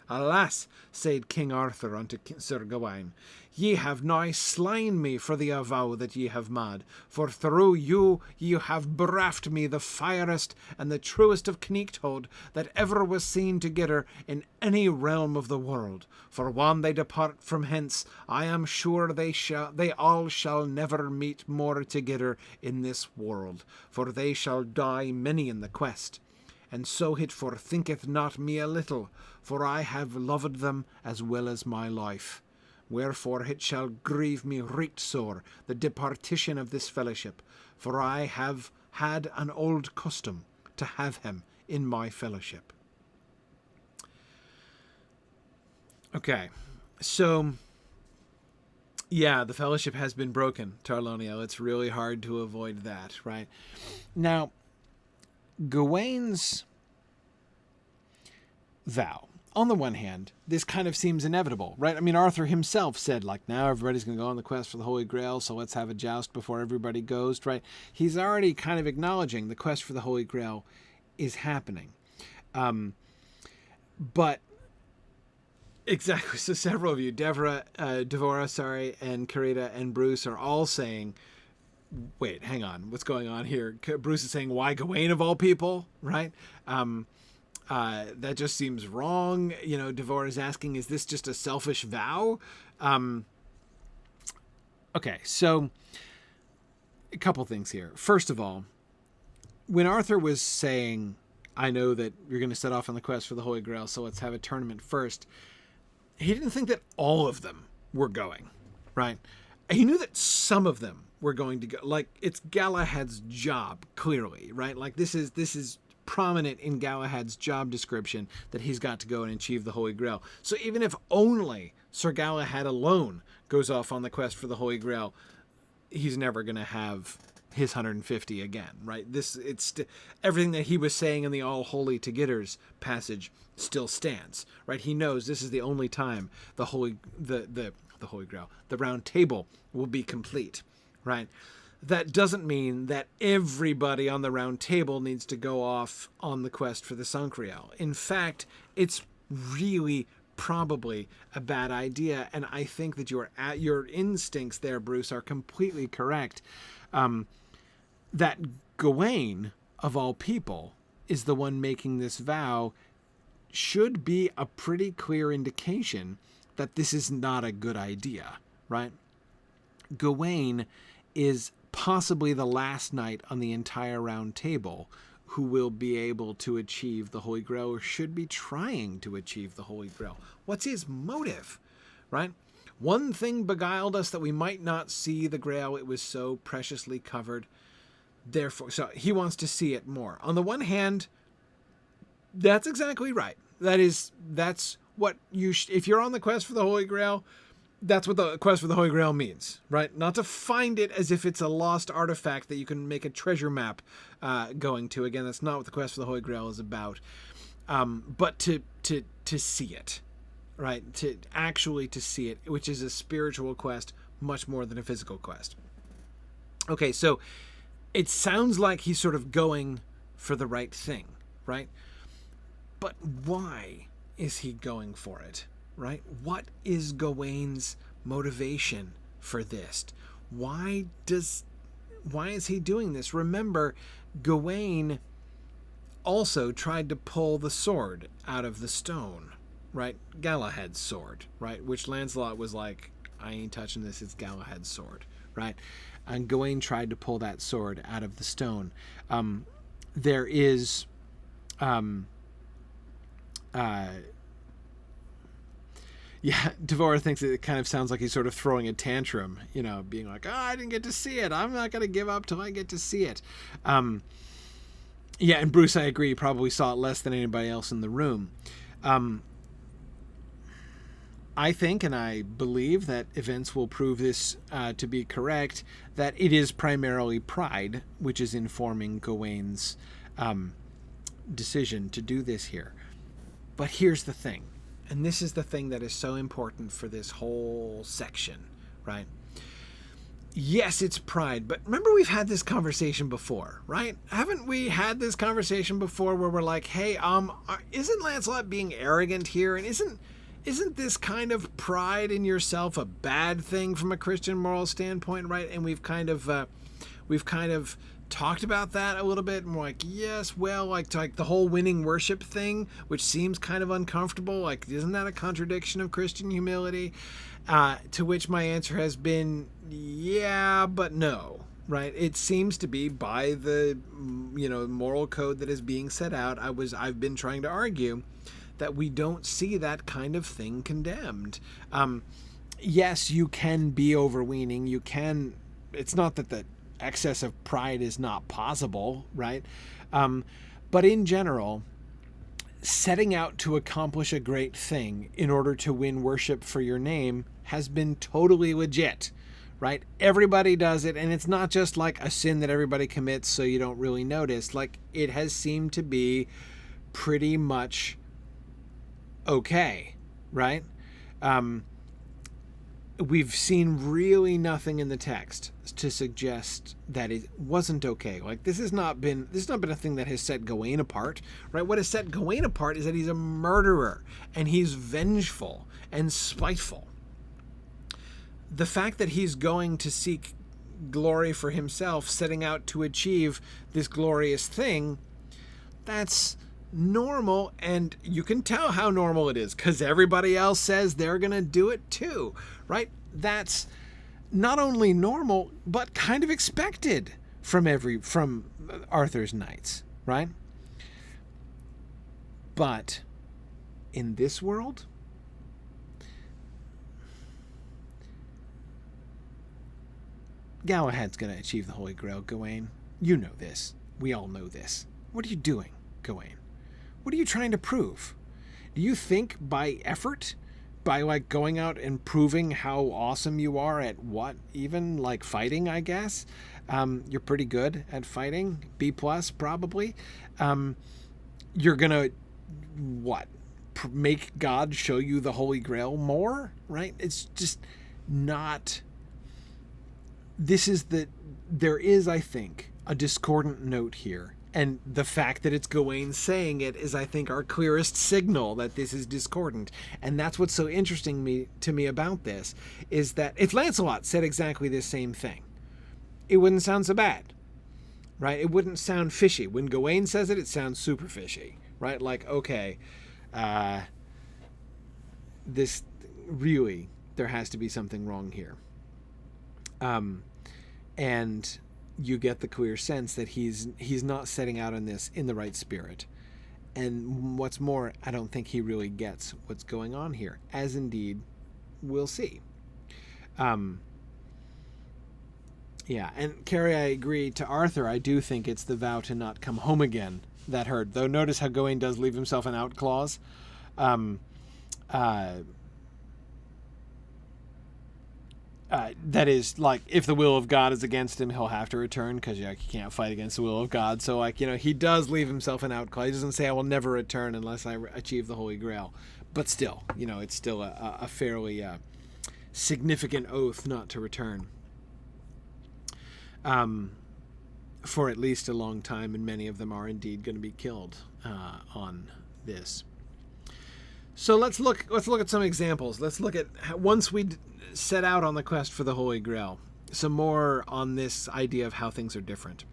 Alas, said King Arthur unto Sir Gawain, ye have nigh slain me for the avow that ye have made, for through you ye have bereft me the fairest and the truest of knechthood that ever was seen together in any realm of the world. For when they depart from hence, I am sure they all shall never meet more together in this world, for they shall die many in the quest. And so it forthinketh not me a little, for I have loved them as well as my life. Wherefore it shall grieve me right sore, the departition of this fellowship, for I have had an old custom to have him in my fellowship. Okay, so, yeah, the fellowship has been broken, Tarloniel. It's really hard to avoid that, right? Now, Gawain's vow, on the one hand, this kind of seems inevitable, right? I mean, Arthur himself said, like, now everybody's going to go on the quest for the Holy Grail, so let's have a joust before everybody goes, right? He's already kind of acknowledging the quest for the Holy Grail is happening. But, exactly, so several of you, Devora, and Carita and Bruce are all saying, wait, hang on, what's going on here? Bruce is saying, why Gawain of all people, right? That just seems wrong. You know, Devora is asking, is this just a selfish vow? Okay, so a couple things here. First of all, when Arthur was saying, I know that you're going to set off on the quest for the Holy Grail, so let's have a tournament first, he didn't think that all of them were going, right? He knew that some of them were going to go. Like, it's Galahad's job, clearly, right? Like, this is prominent in Galahad's job description that he's got to go and achieve the Holy Grail. So even if only Sir Galahad alone goes off on the quest for the Holy Grail, he's never going to have his 150 again, right? Everything that he was saying in the All Holy Togetters passage still stands, right? He knows this is the only time the Holy Grail, the Round Table, will be complete, right? That doesn't mean that everybody on the Round Table needs to go off on the quest for the Sangreal. In fact, it's really probably a bad idea, and I think that your instincts there, Bruce, are completely correct. That Gawain, of all people, is the one making this vow should be a pretty clear indication that this is not a good idea, right? Gawain is possibly the last knight on the entire Round Table who will be able to achieve the Holy Grail, or should be trying to achieve the Holy Grail. What's his motive, right? One thing beguiled us, that we might not see the Grail. It was so preciously covered. Therefore, so he wants to see it more. On the one hand, that's exactly right. That's what if you're on the quest for the Holy Grail, that's what the quest for the Holy Grail means, right? Not to find it as if it's a lost artifact that you can make a treasure map going to. Again, that's not what the quest for the Holy Grail is about. But to see it, right? To see it, which is a spiritual quest much more than a physical quest. Okay, so it sounds like he's sort of going for the right thing, right? But why is he going for it? Right? What is Gawain's motivation for this? Why is he doing this? Remember, Gawain also tried to pull the sword out of the stone, right? Galahad's sword, right? Which Lancelot was like, I ain't touching this, it's Galahad's sword, right? and Gawain tried to pull that sword out of the stone. There is... Yeah, Devora thinks it kind of sounds like he's sort of throwing a tantrum, being like, I didn't get to see it. I'm not going to give up till I get to see it. Yeah, and Bruce, I agree, he probably saw it less than anybody else in the room. I think, and I believe that events will prove this to be correct, that it is primarily pride which is informing Gawain's decision to do this here. But here's the thing. And this is the thing that is so important for this whole section, right? Yes, it's pride, but remember we've had this conversation before, right? Haven't we had this conversation before where we're like, hey, isn't Lancelot being arrogant here? And isn't this kind of pride in yourself a bad thing from a Christian moral standpoint, right? And we've kind of talked about that a little bit, and we're like, yes, well, like the whole winning worship thing, which seems kind of uncomfortable, like, isn't that a contradiction of Christian humility? To which my answer has been, yeah, but no, right? It seems to be, by the moral code that is being set out, I've been trying to argue that we don't see that kind of thing condemned. Yes, you can be overweening, it's not that the excess of pride is not possible, right? But in general, setting out to accomplish a great thing in order to win worship for your name has been totally legit, right? Everybody does it, and it's not just like a sin that everybody commits so you don't really notice. Like, it has seemed to be pretty much okay, right? We've seen really nothing in the text to suggest that it wasn't okay. Like, this has not been a thing that has set Gawain apart, right? What has set Gawain apart is that he's a murderer and he's vengeful and spiteful. The fact that he's going to seek glory for himself, setting out to achieve this glorious thing, that's normal, and you can tell how normal it is because everybody else says they're gonna do it too, right? That's not only normal but kind of expected from Arthur's knights, right? But in this world, Galahad's gonna achieve the Holy Grail, Gawain. You know this. We all know this. What are you doing, Gawain? What are you trying to prove? Do you think by effort, by like going out and proving how awesome you are at what, even like fighting, I guess, you're pretty good at fighting, B+ probably, you're gonna make God show you the Holy Grail more, right? It's just not. There is, I think, a discordant note here. And the fact that it's Gawain saying it is, I think, our clearest signal that this is discordant. And that's what's so interesting to me about this, is that if Lancelot said exactly the same thing, it wouldn't sound so bad, right? It wouldn't sound fishy. When Gawain says it, it sounds super fishy, right? Like, okay, this really, there has to be something wrong here. And you get the clear sense that he's not setting out on this in the right spirit. And what's more, I don't think he really gets what's going on here, as indeed we'll see. Yeah, and Carrie, I agree. To Arthur, I do think it's the vow to not come home again that hurt. Though notice how Gawain does leave himself an out clause. That is, like, if the will of God is against him, he'll have to return, because he can't fight against the will of God. So, like, he does leave himself an out clause. He doesn't say, I will never return unless I achieve the Holy Grail. But still, it's still a fairly significant oath not to return. For at least a long time, and many of them are indeed going to be killed on this. So let's look at some examples. Let's look at, once we set out on the quest for the Holy Grail, some more on this idea of how things are different.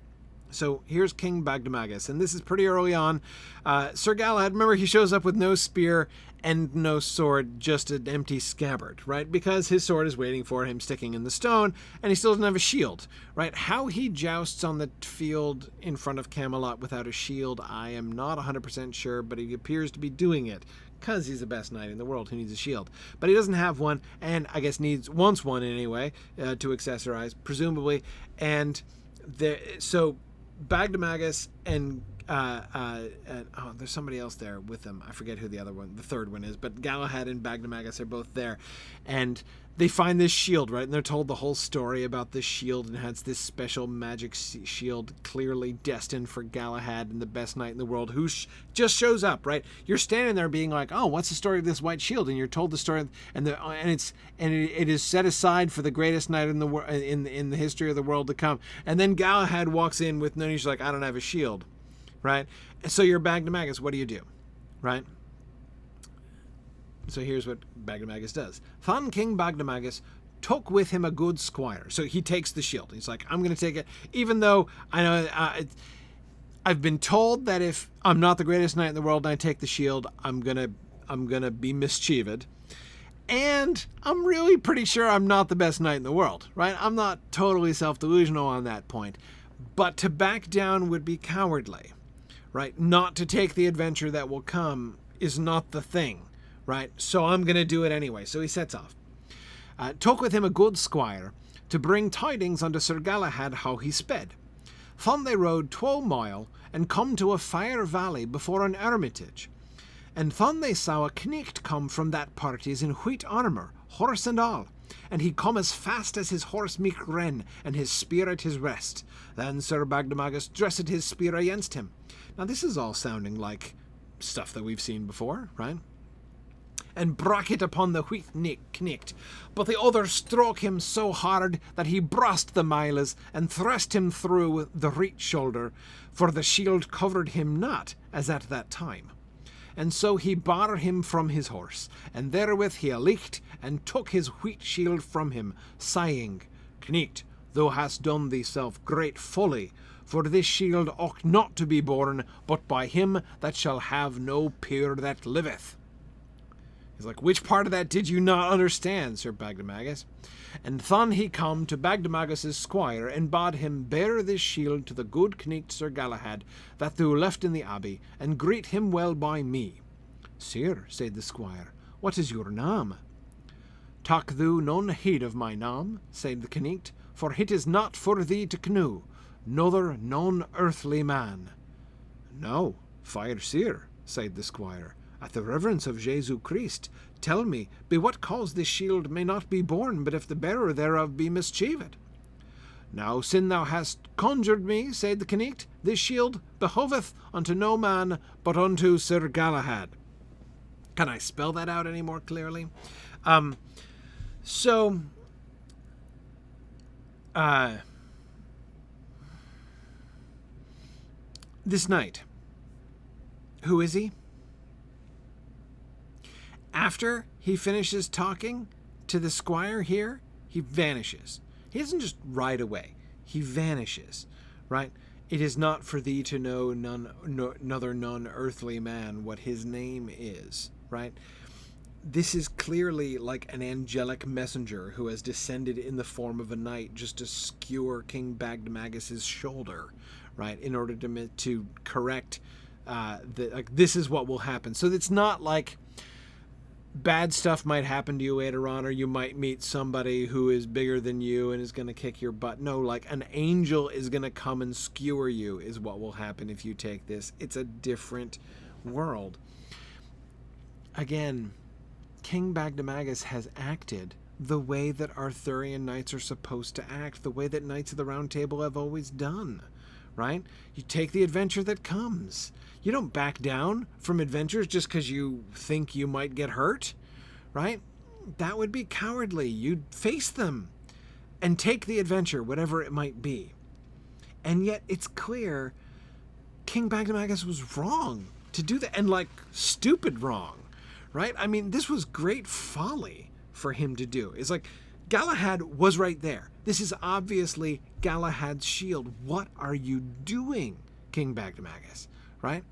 So here's King Bagdemagus, and this is pretty early on. Sir Galahad, remember, he shows up with no spear and no sword, just an empty scabbard, right? Because his sword is waiting for him, sticking in the stone, and he still doesn't have a shield, right? How he jousts on the field in front of Camelot without a shield, I am not 100% sure, but he appears to be doing it because he's the best knight in the world who needs a shield. But he doesn't have one, and I guess wants one anyway, to accessorize, presumably. And so Bagdemagus and there's somebody else there with them. I forget who the third one is, but Galahad and Bagdemagus are both there, and they find this shield, right? And they're told the whole story about this shield, and it's this special magic shield clearly destined for Galahad and the best knight in the world, who just shows up, right? You're standing there being like, oh, what's the story of this white shield? And you're told the story, and it is set aside for the greatest knight in the in the history of the world to come. And then Galahad walks in with he's like, I don't have a shield, right? And so you're Bagdemagus. What do you do, right? So here's what Bagdemagus does. Then King Bagdemagus took with him a good squire. So he takes the shield. He's like, I'm going to take it, even though I know I've been told that if I'm not the greatest knight in the world and I take the shield, I'm gonna be mischieved. And I'm really pretty sure I'm not the best knight in the world, right? I'm not totally self-delusional on that point. But to back down would be cowardly, right? Not to take the adventure that will come is not the thing, right? So I'm going to do it anyway. So he sets off. Took with him a good squire to bring tidings unto Sir Galahad how he sped. Then they rode 12 mile and come to a fair valley before an hermitage. And then they saw a knecht come from that parties in white armour, horse and all. And he come as fast as his horse might ren, and his spear at his rest. Then Sir Bagdemagus dressed his spear against him. Now this is all sounding like stuff that we've seen before, right? And brak it upon the white knecht. But the other stroke him so hard that he brast the miles, and thrust him through the right shoulder, for the shield covered him not, as at that time. And so he bar him from his horse, and therewith he alicht, and took his wheat shield from him, sighing, Knecht, thou hast done thyself great folly, for this shield ought not to be borne, but by him that shall have no peer that liveth. He's like, which part of that did you not understand, Sir Bagdemagus? And then he come to Bagdemagus' squire, and bade him bear this shield to the good knecht Sir Galahad, that thou left in the abbey, and greet him well by me. Sir, said the squire, what is your name? Tak thou none heed of my name, said the knecht, for it is not for thee to know, nother none earthly man. No, fire sir, said the squire, at the reverence of Jesu Christ, tell me, by what cause this shield may not be borne, but if the bearer thereof be mischieved? Now, sin thou hast conjured me, said the knecht, this shield behoveth unto no man, but unto Sir Galahad. Can I spell that out any more clearly? This knight, who is he? After he finishes talking to the squire here, he vanishes. He doesn't just ride away. He vanishes, right? It is not for thee to know another non-earthly man what his name is, right? This is clearly like an angelic messenger who has descended in the form of a knight just to skewer King Bagdemagus' shoulder, right? In order to correct this is what will happen. So it's not like bad stuff might happen to you later on, or you might meet somebody who is bigger than you and is going to kick your butt. No, like an angel is going to come and skewer you is what will happen if you take this. It's a different world. Again, King Bagdemagus has acted the way that Arthurian knights are supposed to act, the way that Knights of the Round Table have always done, right? You take the adventure that comes. You don't back down from adventures just because you think you might get hurt, right? That would be cowardly. You'd face them and take the adventure, whatever it might be. And yet it's clear King Bagdemagus was wrong to do that, and like stupid wrong, right? I mean, this was great folly for him to do. It's like, Galahad was right there. This is obviously Galahad's shield. What are you doing, King Bagdemagus? Right?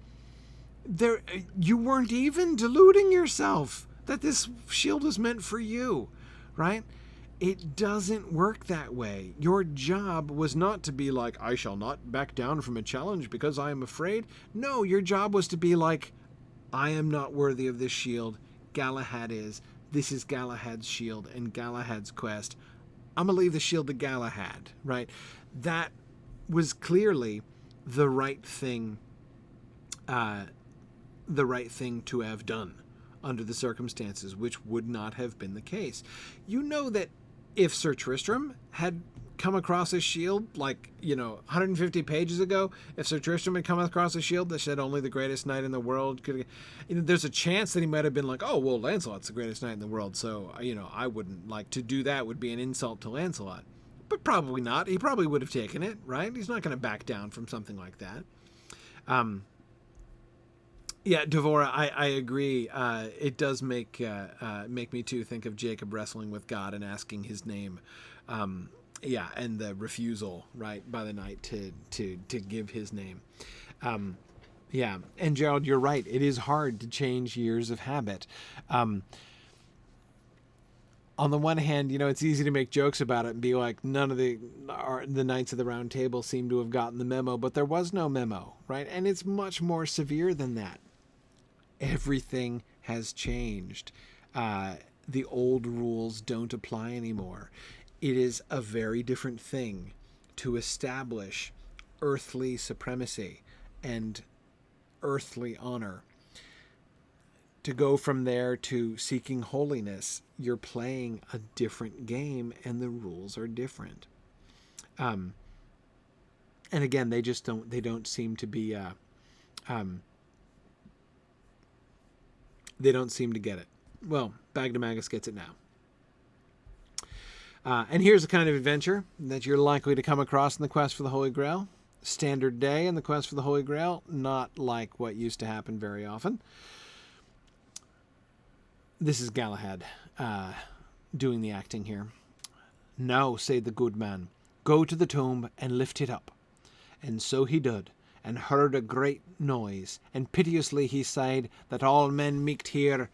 You weren't even deluding yourself that this shield was meant for you, right? It doesn't work that way. Your job was not to be like, I shall not back down from a challenge because I am afraid. No, your job was to be like, I am not worthy of this shield. Galahad is. This is Galahad's shield and Galahad's quest. I'm going to leave the shield to Galahad, right? That was clearly the right thing to have done under the circumstances, which would not have been the case. You know that if Sir Tristram had come across a shield, 150 pages ago, if Sir Tristram had come across a shield that said only the greatest knight in the world could, there's a chance that he might have been like, oh, well, Lancelot's the greatest knight in the world, so, I wouldn't like to do that, would be an insult to Lancelot. But probably not. He probably would have taken it, right? He's not going to back down from something like that. Yeah, Devora, I agree. It does make me too think of Jacob wrestling with God and asking his name. And the refusal, right, by the knight to give his name. And Gerald, you're right. It is hard to change years of habit. On the one hand, it's easy to make jokes about it and be like, none of the Knights of the Round Table seem to have gotten the memo, but there was no memo, right? And it's much more severe than that. Everything has changed. The old rules don't apply anymore. It is a very different thing to establish earthly supremacy and earthly honor. To go from there to seeking holiness, you're playing a different game and the rules are different. And again, they don't seem to be, they don't seem to get it. Well, Bagdemagus gets it now. And here's the kind of adventure that you're likely to come across in the quest for the Holy Grail. Standard day in the quest for the Holy Grail, not like what used to happen very often. This is Galahad doing the acting here. Now, said the good man, go to the tomb and lift it up. And so he did, and heard a great noise, and piteously he sighed that all men might hear,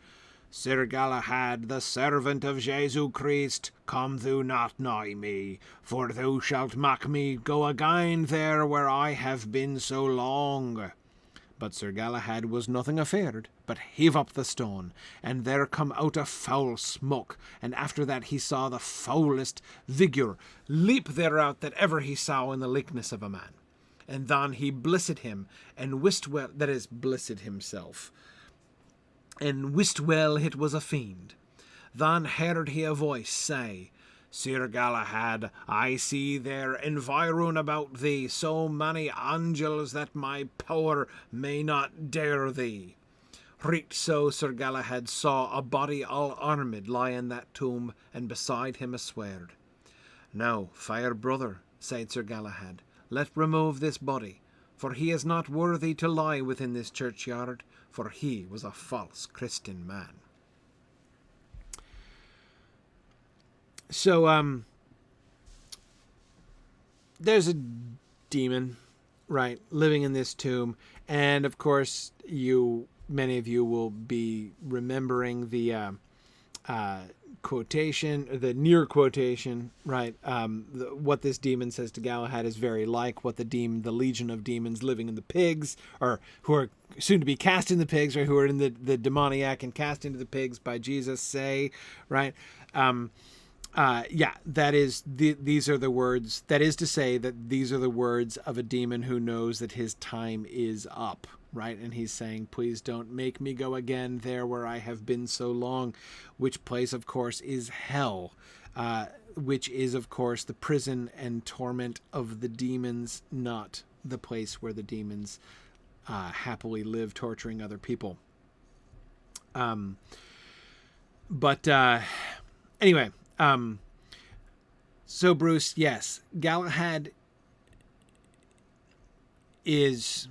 Sir Galahad, the servant of Jesu Christ, come thou not nigh me, for thou shalt mak me go again there where I have been so long. But Sir Galahad was nothing afeard, but heave up the stone, and there come out a foul smoke, and after that he saw the foulest figure leap thereout that ever he saw in the likeness of a man. And then he blissed him, and wist well, that is, blissed himself, and wist well it was a fiend. Then heard he a voice say, Sir Galahad, I see there environ about thee so many angels that my power may not dare thee. Right so Sir Galahad saw a body all armed lie in that tomb, and beside him a sword. Now, fair brother, said Sir Galahad, let remove this body, for he is not worthy to lie within this churchyard, for he was a false Christian man. So, there's a demon, right, living in this tomb, and of course, many of you will be remembering the quotation, the near quotation, right? What this demon says to Galahad is very like what the legion of demons living in the pigs, or who are soon to be cast in the pigs, right? Who are in the demoniac and cast into the pigs by Jesus say, right? These are the words. That is to say that these are the words of a demon who knows that his time is up, right? And he's saying, please don't make me go again there where I have been so long, which place, of course, is hell, which is, of course, the prison and torment of the demons, not the place where the demons happily live torturing other people. Anyway, so Bruce, yes, Galahad is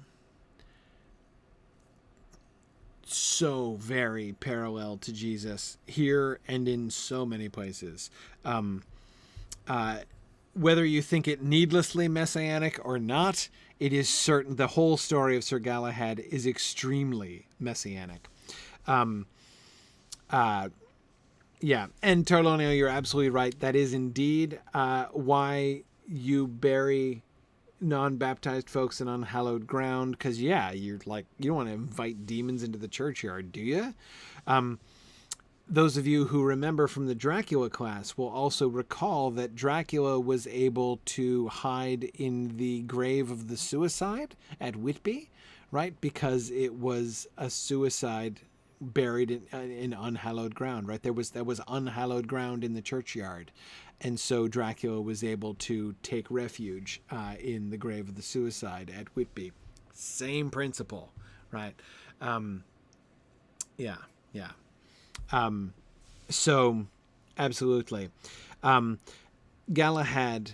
so very parallel to Jesus here and in so many places. Whether you think it needlessly messianic or not, it is certain the whole story of Sir Galahad is extremely messianic. Yeah, and Tarlonio, you're absolutely right. That is indeed why you bury non-baptized folks in unhallowed ground, because yeah, you're like, you don't want to invite demons into the churchyard, do you? Those of you who remember from the Dracula class will also recall that Dracula was able to hide in the grave of the suicide at Whitby, right? Because it was a suicide buried in unhallowed ground, right? There was unhallowed ground in the churchyard. And so Dracula was able to take refuge in the grave of the suicide at Whitby. Same principle, right? Yeah. So, absolutely. Galahad,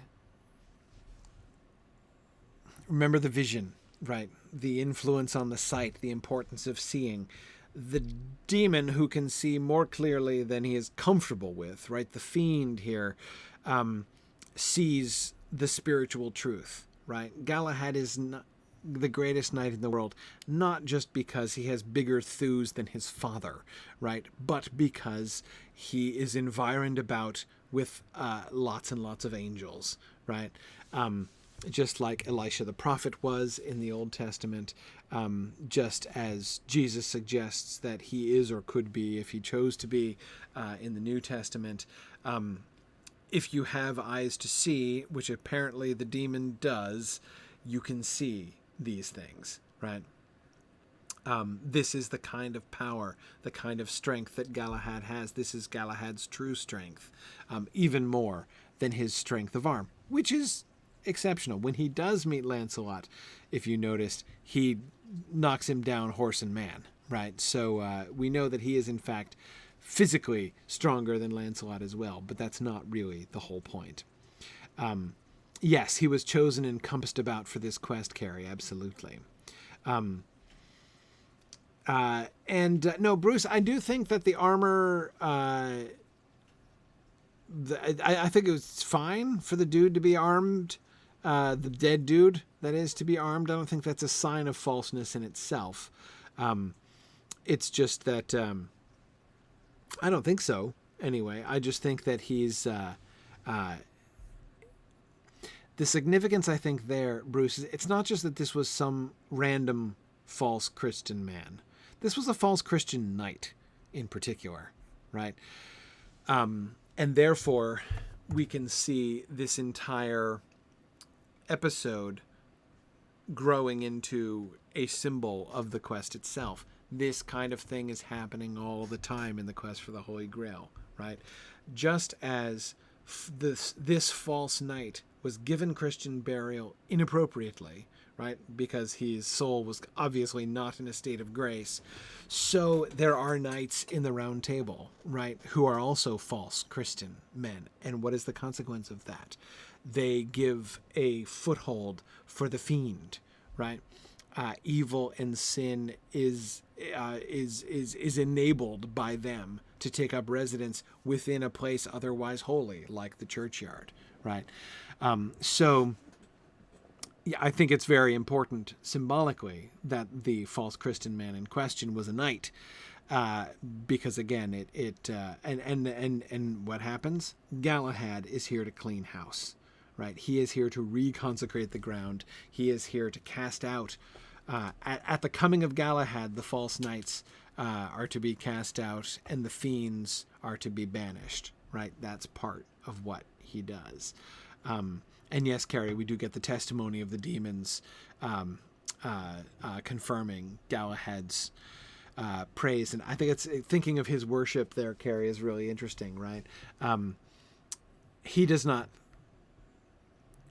remember the vision, right? The influence on the sight, the importance of seeing. The demon who can see more clearly than he is comfortable with, right? The fiend here sees the spiritual truth, right? Galahad is not the greatest knight in the world, not just because he has bigger thews than his father, right? But because he is environed about with lots and lots of angels, right? Just like Elisha the prophet was in the Old Testament, just as Jesus suggests that he is or could be, if he chose to be, in the New Testament. If you have eyes to see, which apparently the demon does, you can see these things, right? This is the kind of power, the kind of strength that Galahad has. This is Galahad's true strength, even more than his strength of arm, which is exceptional. When he does meet Lancelot, if you noticed, he knocks him down horse and man, right? So we know that he is in fact physically stronger than Lancelot as well, but that's not really the whole point. Yes, he was chosen and compassed about for this quest, Carrie, absolutely. No, Bruce, I do think that the armor, I think it was fine for the dude to be armed, the dead dude, that is, to be armed. I don't think that's a sign of falseness in itself. It's just that, I don't think so, anyway. I just think that he's, the significance, I think, there, Bruce, is it's not just that this was some random false Christian man. This was a false Christian knight in particular, right? And therefore, we can see this entire episode growing into a symbol of the quest itself. This kind of thing is happening all the time in the quest for the Holy Grail, right? Just as this false knight was given Christian burial inappropriately, right? Because his soul was obviously not in a state of grace. So there are knights in the Round Table, right, who are also false Christian men. And what is the consequence of that? They give a foothold for the fiend, right? Evil and sin is enabled by them to take up residence within a place otherwise holy, like the churchyard, right? So yeah, I think it's very important symbolically that the false Christian man in question was a knight, because again, and what happens? Galahad is here to clean house, right? He is here to reconsecrate the ground. He is here to cast out. At the coming of Galahad, the false knights are to be cast out, and the fiends are to be banished, right? That's part of what he does. And yes, Carrie, we do get the testimony of the demons confirming Galahad's praise. And I think it's thinking of his worship there, Carrie, is really interesting, right? He does not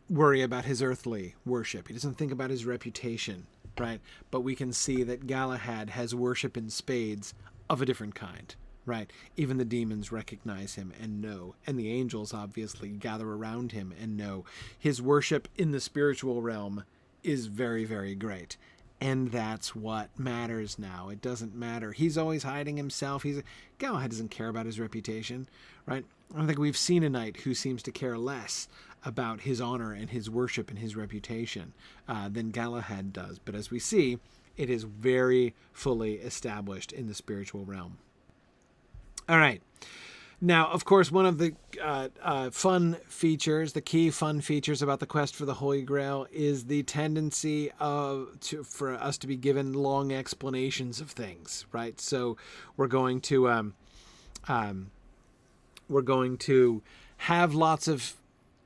worry about his earthly worship. He doesn't think about his reputation, right? But we can see that Galahad has worship in spades of a different kind, right? Even the demons recognize him and know, and the angels obviously gather around him and know. His worship in the spiritual realm is very, very great. And that's what matters now. It doesn't matter. He's always hiding himself. Galahad doesn't care about his reputation, right? I don't think we've seen a knight who seems to care less about his honor and his worship and his reputation than Galahad does. But as we see, it is very fully established in the spiritual realm. All right. Now, of course, one of the fun features, the key fun features about the quest for the Holy Grail is the tendency for us to be given long explanations of things, right? So we're going to have lots of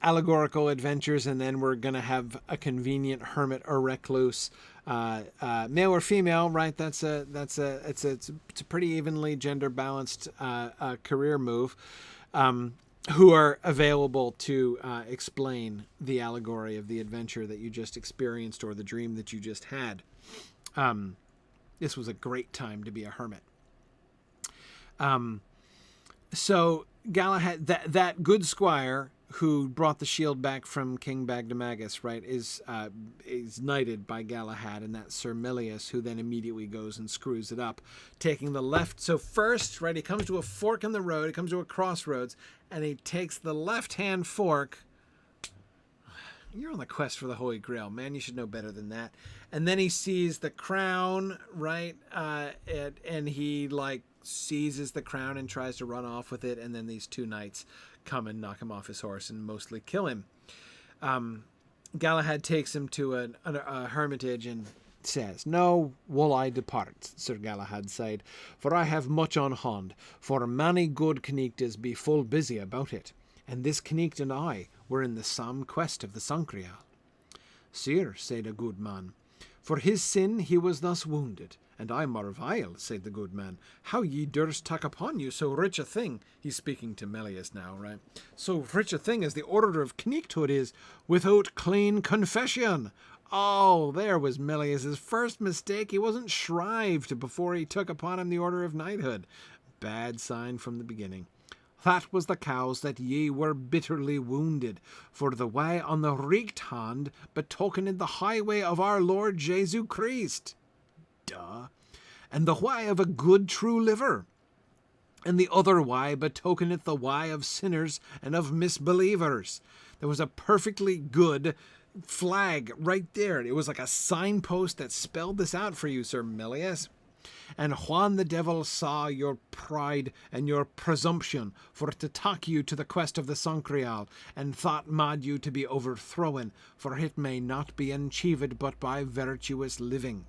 allegorical adventures, and then we're going to have a convenient hermit or recluse, male or female, right? It's a pretty evenly gender balanced career move, who are available to explain the allegory of the adventure that you just experienced or the dream that you just had. This was a great time to be a hermit. So Galahad, that good squire who brought the shield back from King Bagdemagus, right, is knighted by Galahad, and that's Sir Milius, who then immediately goes and screws it up, taking the left. So first, right, he comes to a fork in the road, he comes to a crossroads, and he takes the left-hand fork. You're on the quest for the Holy Grail, man. You should know better than that. And then he sees the crown, right, and he, like, seizes the crown and tries to run off with it, and then these two knights come and knock him off his horse and mostly kill him. Galahad takes him to a hermitage and says, "Now will I depart," Sir Galahad said, "for I have much on hand, for many good knights be full busy about it, and this knight and I were in the same quest of the Sangreal." "Sir," said a good man, "for his sin he was thus wounded, and I marvel," said the good man, "how ye durst take upon you so rich a thing." He's speaking to Milius now, right? "So rich a thing as the order of knighthood is, without clean confession." Oh, there was Milius's first mistake. He wasn't shrived before he took upon him the order of knighthood. Bad sign from the beginning. "That was the cause that ye were bitterly wounded, for the way on the right hand betokened the highway of our Lord Jesu Christ." Duh. "And the way of a good true liver. And the other way betokeneth the way of sinners and of misbelievers." There was a perfectly good flag right there. It was like a signpost that spelled this out for you, Sir Milius. "And when the devil saw your pride and your presumption for to take you to the quest of the Sangreal, and thought mad you to be overthrown, for it may not be achieved but by virtuous living."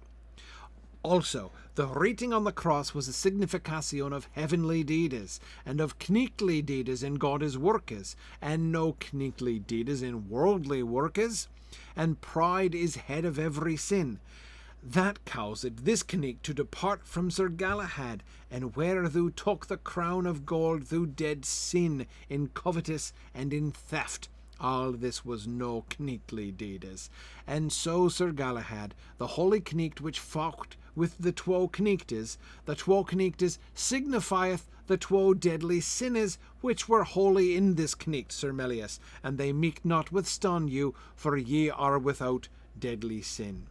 Also, the writing on the cross was a signification of heavenly deeds, and of knightly deeds in God's workes, and no knightly deeds in worldly workes, and pride is head of every sin. That caused this knight to depart from Sir Galahad, and where thou took the crown of gold thou did sin in covetous and in theft. All this was no knightly deeds. And so Sir Galahad, the holy knight which fought with the twa knightes, the twa knightes signifieth the twa deadly sinnes which were holy in this knight, Sir Milius, and they meek not withstand you, for ye are without deadly sin.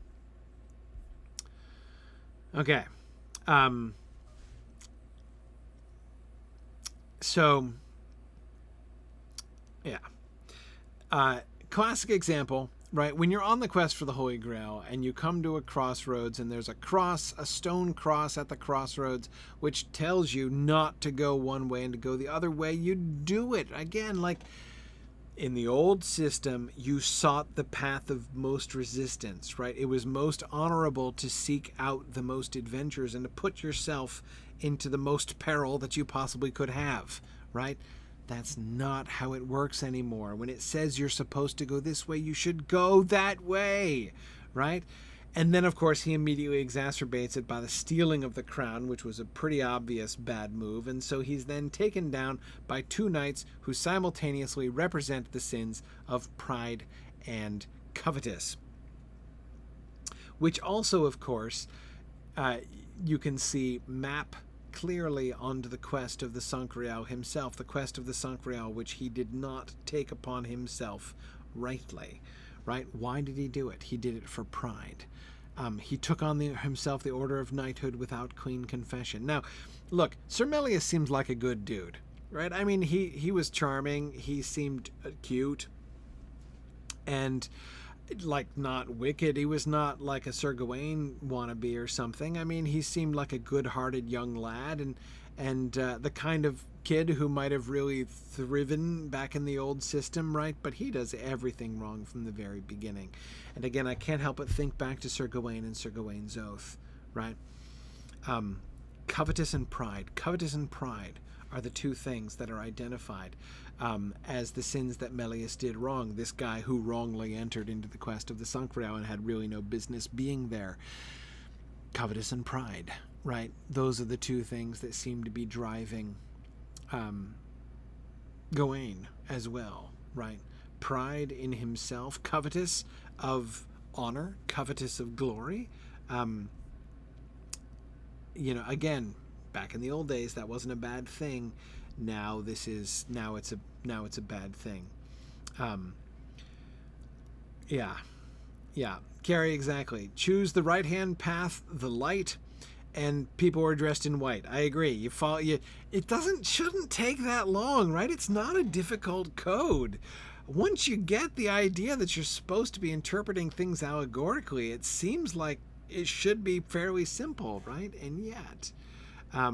Okay. So, yeah. Classic example, right? When you're on the quest for the Holy Grail and you come to a crossroads and there's a cross, a stone cross at the crossroads, which tells you not to go one way and to go the other way, you do it. Again, like in the old system, you sought the path of most resistance, right? It was most honorable to seek out the most adventures and to put yourself into the most peril that you possibly could have, right? That's not how it works anymore. When it says you're supposed to go this way, you should go that way, right? And then, of course, he immediately exacerbates it by the stealing of the crown, which was a pretty obvious bad move. And so he's then taken down by two knights who simultaneously represent the sins of pride and covetous. Which also, of course, you can see map clearly onto the quest of the Sangreal himself, the quest of the Sangreal, which he did not take upon himself rightly, right? Why did he do it? He did it for pride. He took on himself the order of knighthood without clean confession. Now, look, Sir Milius seems like a good dude, right? I mean, he was charming. He seemed cute and like not wicked. He was not like a Sir Gawain wannabe or something. I mean, he seemed like a good-hearted young lad and the kind of kid who might have really thriven back in the old system, right? But he does everything wrong from the very beginning. And again, I can't help but think back to Sir Gawain and Sir Gawain's oath, right? Covetous and pride. Covetous and pride are the two things that are identified as the sins that Milius did wrong. This guy who wrongly entered into the quest of the Sangfrau and had really no business being there. Covetous and pride, right? Those are the two things that seem to be driving Gawain as well, right? Pride in himself, covetous of honor, covetous of glory. Again, back in the old days, that wasn't a bad thing. Now it's a bad thing. Carrie, exactly. Choose the right-hand path, the light, and people are dressed in white. I agree. It shouldn't take that long, right? It's not a difficult code. Once you get the idea that you're supposed to be interpreting things allegorically, it seems like it should be fairly simple, right? And yet, but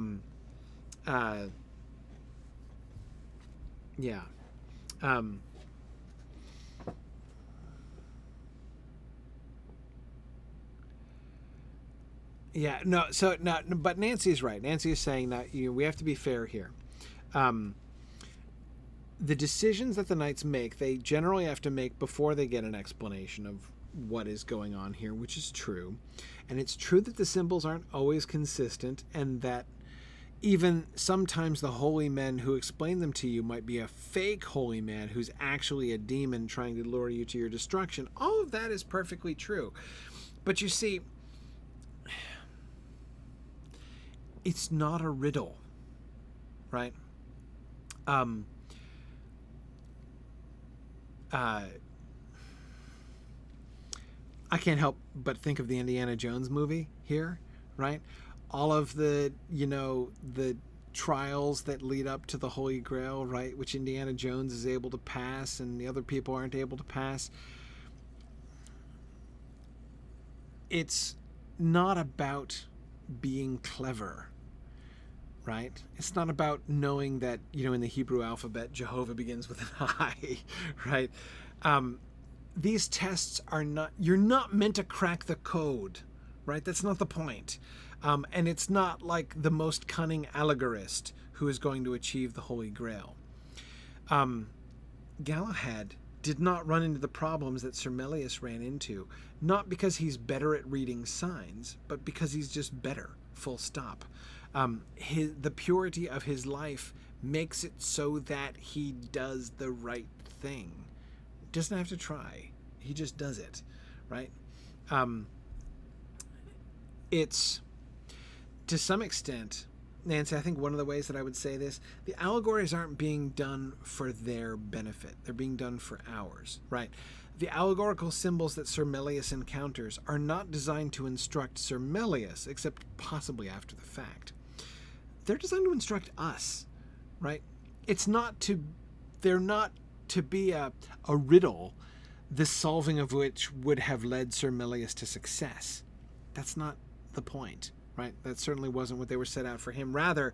Nancy's right. Nancy is saying that we have to be fair here. The decisions that the knights make, they generally have to make before they get an explanation of what is going on here, which is true. And it's true that the symbols aren't always consistent, and that even sometimes the holy men who explain them to you might be a fake holy man who's actually a demon trying to lure you to your destruction. All of that is perfectly true. But you see, it's not a riddle, right? I can't help but think of the Indiana Jones movie here, right? All of the trials that lead up to the Holy Grail, right? Which Indiana Jones is able to pass and the other people aren't able to pass. It's not about being clever, right? It's not about knowing that, in the Hebrew alphabet, Jehovah begins with an I, right? These tests are not, you're not meant to crack the code, right? That's not the point. And it's not like the most cunning allegorist who is going to achieve the Holy Grail. Galahad did not run into the problems that Sir Milius ran into, not because he's better at reading signs, but because he's just better, full stop. The purity of his life makes it so that he does the right thing. Doesn't have to try. He just does it, right? It's, to some extent, Nancy, I think one of the ways that I would say this, the allegories aren't being done for their benefit. They're being done for ours, right? The allegorical symbols that Sir Milius encounters are not designed to instruct Sir Milius, except possibly after the fact. They're designed to instruct us, right? They're not to be a riddle, the solving of which would have led Sir Milius to success. That's not the point, right? That certainly wasn't what they were set out for him. Rather,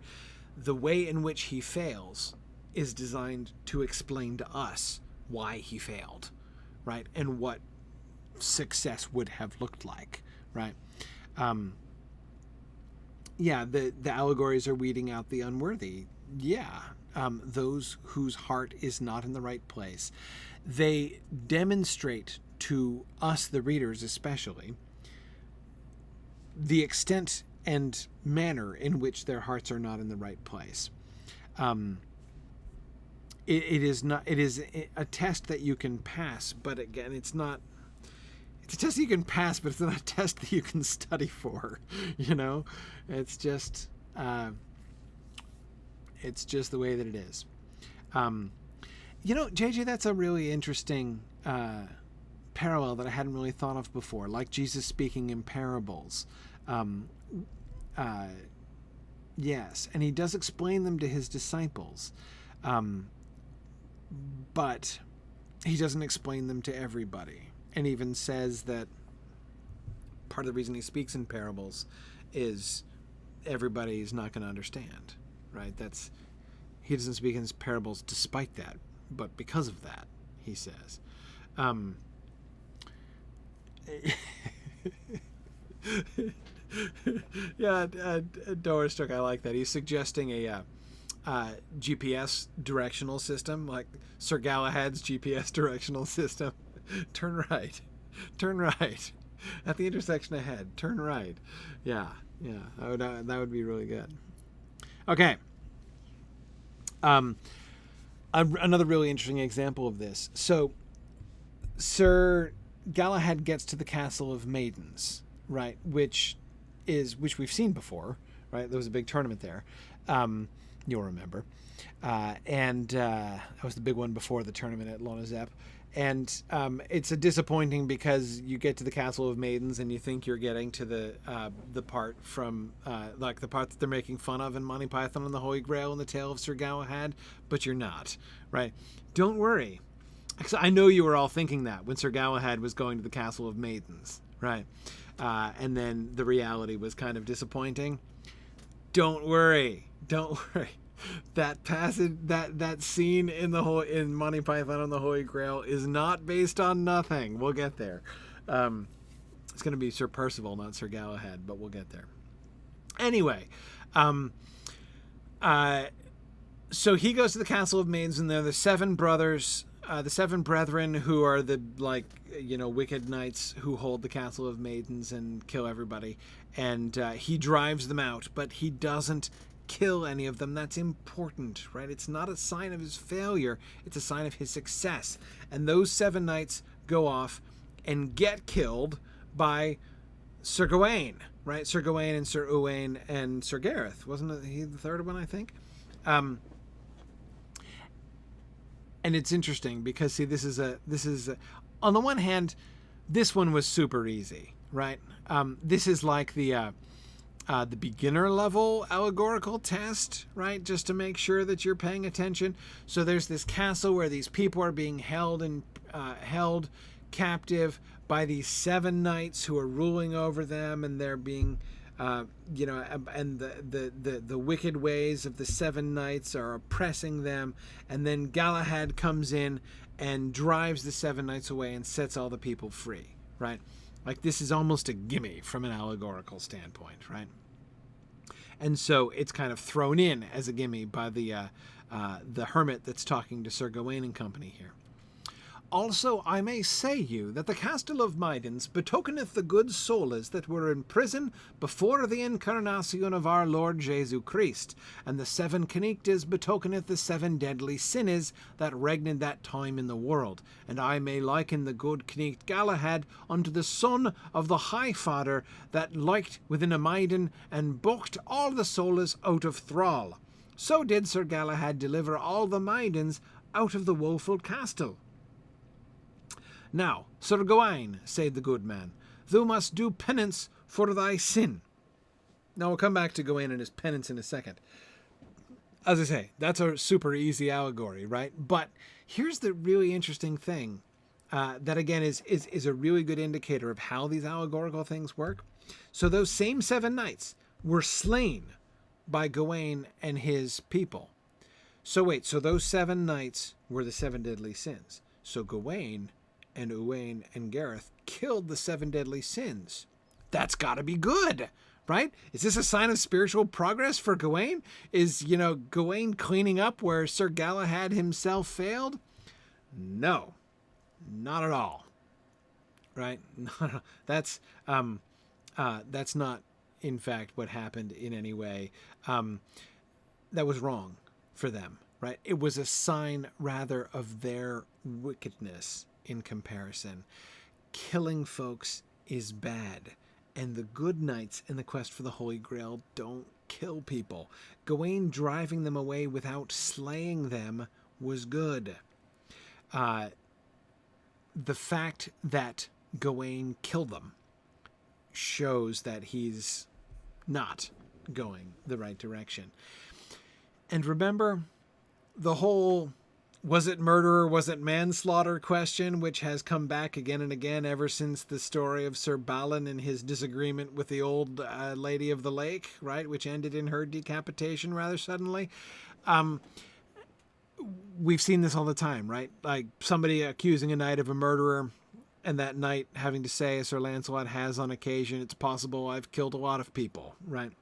the way in which he fails is designed to explain to us why he failed, right? And what success would have looked like, right? The allegories are weeding out the unworthy. Those whose heart is not in the right place. They demonstrate to us, the readers especially, the extent and manner in which their hearts are not in the right place. It is a test that you can pass, but again, it's a test that you can pass, but it's not a test that you can study for, It's just the way that it is. JJ, that's a really interesting parallel that I hadn't really thought of before, like Jesus speaking in parables. Yes, and he does explain them to his disciples, but he doesn't explain them to everybody, and even says that part of the reason he speaks in parables is everybody's not going to understand, right? He doesn't speak in his parables despite that, but because of that, he says. Yeah, Doris Stroke, I like that. He's suggesting a GPS directional system, like Sir Galahad's GPS directional system. Turn right. Turn right. At the intersection ahead. Turn right. Yeah, that would be really good. Okay. Another really interesting example of this. So, Sir Galahad gets to the Castle of Maidens, right? Which we've seen before, right? There was a big tournament there. You'll remember. And that was the big one before the tournament at Lonazep. And it's a disappointing because you get to the Castle of Maidens and you think you're getting to the part from like the part that they're making fun of in Monty Python and the Holy Grail and the Tale of Sir Galahad, but you're not, right? Don't worry. I know you were all thinking that when Sir Galahad was going to the Castle of Maidens, right? And then the reality was kind of disappointing. Don't worry. That passage, that scene in Monty Python and the Holy Grail is not based on nothing. We'll get there. It's going to be Sir Percival, not Sir Galahad, but we'll get there. Anyway, so he goes to the Castle of Maidens, and there are the seven brothers, the seven brethren who are the wicked knights who hold the Castle of Maidens and kill everybody. And he drives them out, but he doesn't kill any of them. That's important, right? It's not a sign of his failure. It's a sign of his success. And those seven knights go off and get killed by Sir Gawain, right? Sir Gawain and Sir Uwaine and Sir Gareth. Wasn't he the third one, I think? And it's interesting because, see, this is on the one hand, this one was super easy, right? This is like the beginner level allegorical test, right? Just to make sure that you're paying attention. So there's this castle where these people are being held captive by these seven knights who are ruling over them, and they're being, and the wicked ways of the seven knights are oppressing them. And then Galahad comes in and drives the seven knights away and sets all the people free, right? Like, this is almost a gimme from an allegorical standpoint, right? And so it's kind of thrown in as a gimme by the hermit that's talking to Sir Gawain and company here. Also, I may say you that the Castle of Maidens betokeneth the good souls that were in prison before the incarnation of our Lord Jesu Christ, and the seven Canictes betokeneth the seven deadly sinnes that regned that time in the world. And I may liken the good Canict Galahad unto the son of the High Father that liked within a maiden and booked all the souls out of thrall. So did Sir Galahad deliver all the maidens out of the woeful castle. Now, Sir Gawain, said the good man, thou must do penance for thy sin. Now, we'll come back to Gawain and his penance in a second. As I say, that's a super easy allegory, right? But here's the really interesting thing that, again, is a really good indicator of how these allegorical things work. So those same seven knights were slain by Gawain and his people. So wait, so those seven knights were the seven deadly sins. So Gawain and Uwaine and Gareth killed the seven deadly sins. That's got to be good, right? Is this a sign of spiritual progress for Gawain? Is, Gawain cleaning up where Sir Galahad himself failed? No, not at all, right? That's not, in fact, what happened in any way. That was wrong for them, right? It was a sign, rather, of their wickedness. In comparison, killing folks is bad, and the good knights in the quest for the Holy Grail don't kill people. Gawain driving them away without slaying them was good. the fact that Gawain killed them shows that he's not going the right direction. And remember the whole was it murder or was it manslaughter question, which has come back again and again ever since the story of Sir Balin and his disagreement with the old lady of the lake, right, which ended in her decapitation rather suddenly. We've seen this all the time, right? Like somebody accusing a knight of a murderer, and that knight having to say, as Sir Lancelot has on occasion, it's possible I've killed a lot of people, right?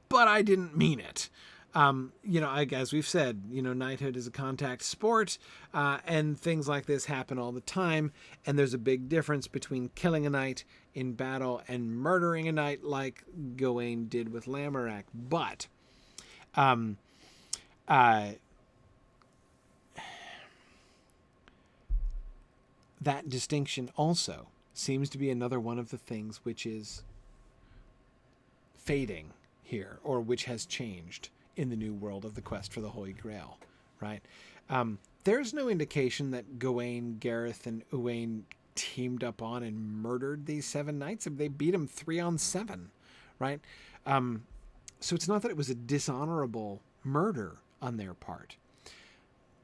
But I didn't mean it. As we've said, knighthood is a contact sport, and things like this happen all the time. And there's a big difference between killing a knight in battle and murdering a knight like Gawain did with Lamorak. But, that distinction also seems to be another one of the things which is fading here, or which has changed in the new world of the quest for the Holy Grail, right? There's no indication that Gawain, Gareth, and Owain teamed up on and murdered these 7 knights. They beat them 3-on-7, right? So it's not that it was a dishonorable murder on their part,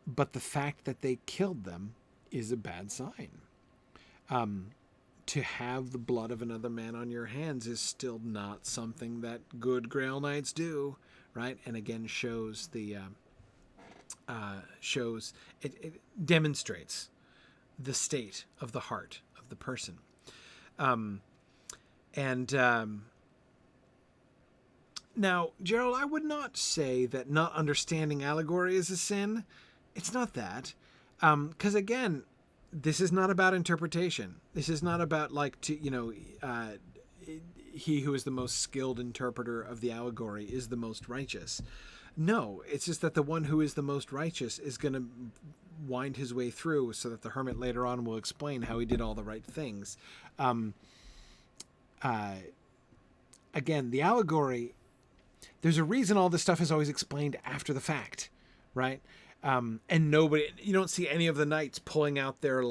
but the fact that they killed them is a bad sign. To have the blood of another man on your hands is still not something that good Grail Knights do, right? And again, shows it demonstrates the state of the heart of the person. Now, Gerald, I would not say that not understanding allegory is a sin. It's not that. Because again, this is not about interpretation. This is not about he who is the most skilled interpreter of the allegory is the most righteous. No, it's just that the one who is the most righteous is going to wind his way through so that the hermit later on will explain how he did all the right things. Again, the allegory, there's a reason all this stuff is always explained after the fact, right? And you don't see any of the knights pulling out their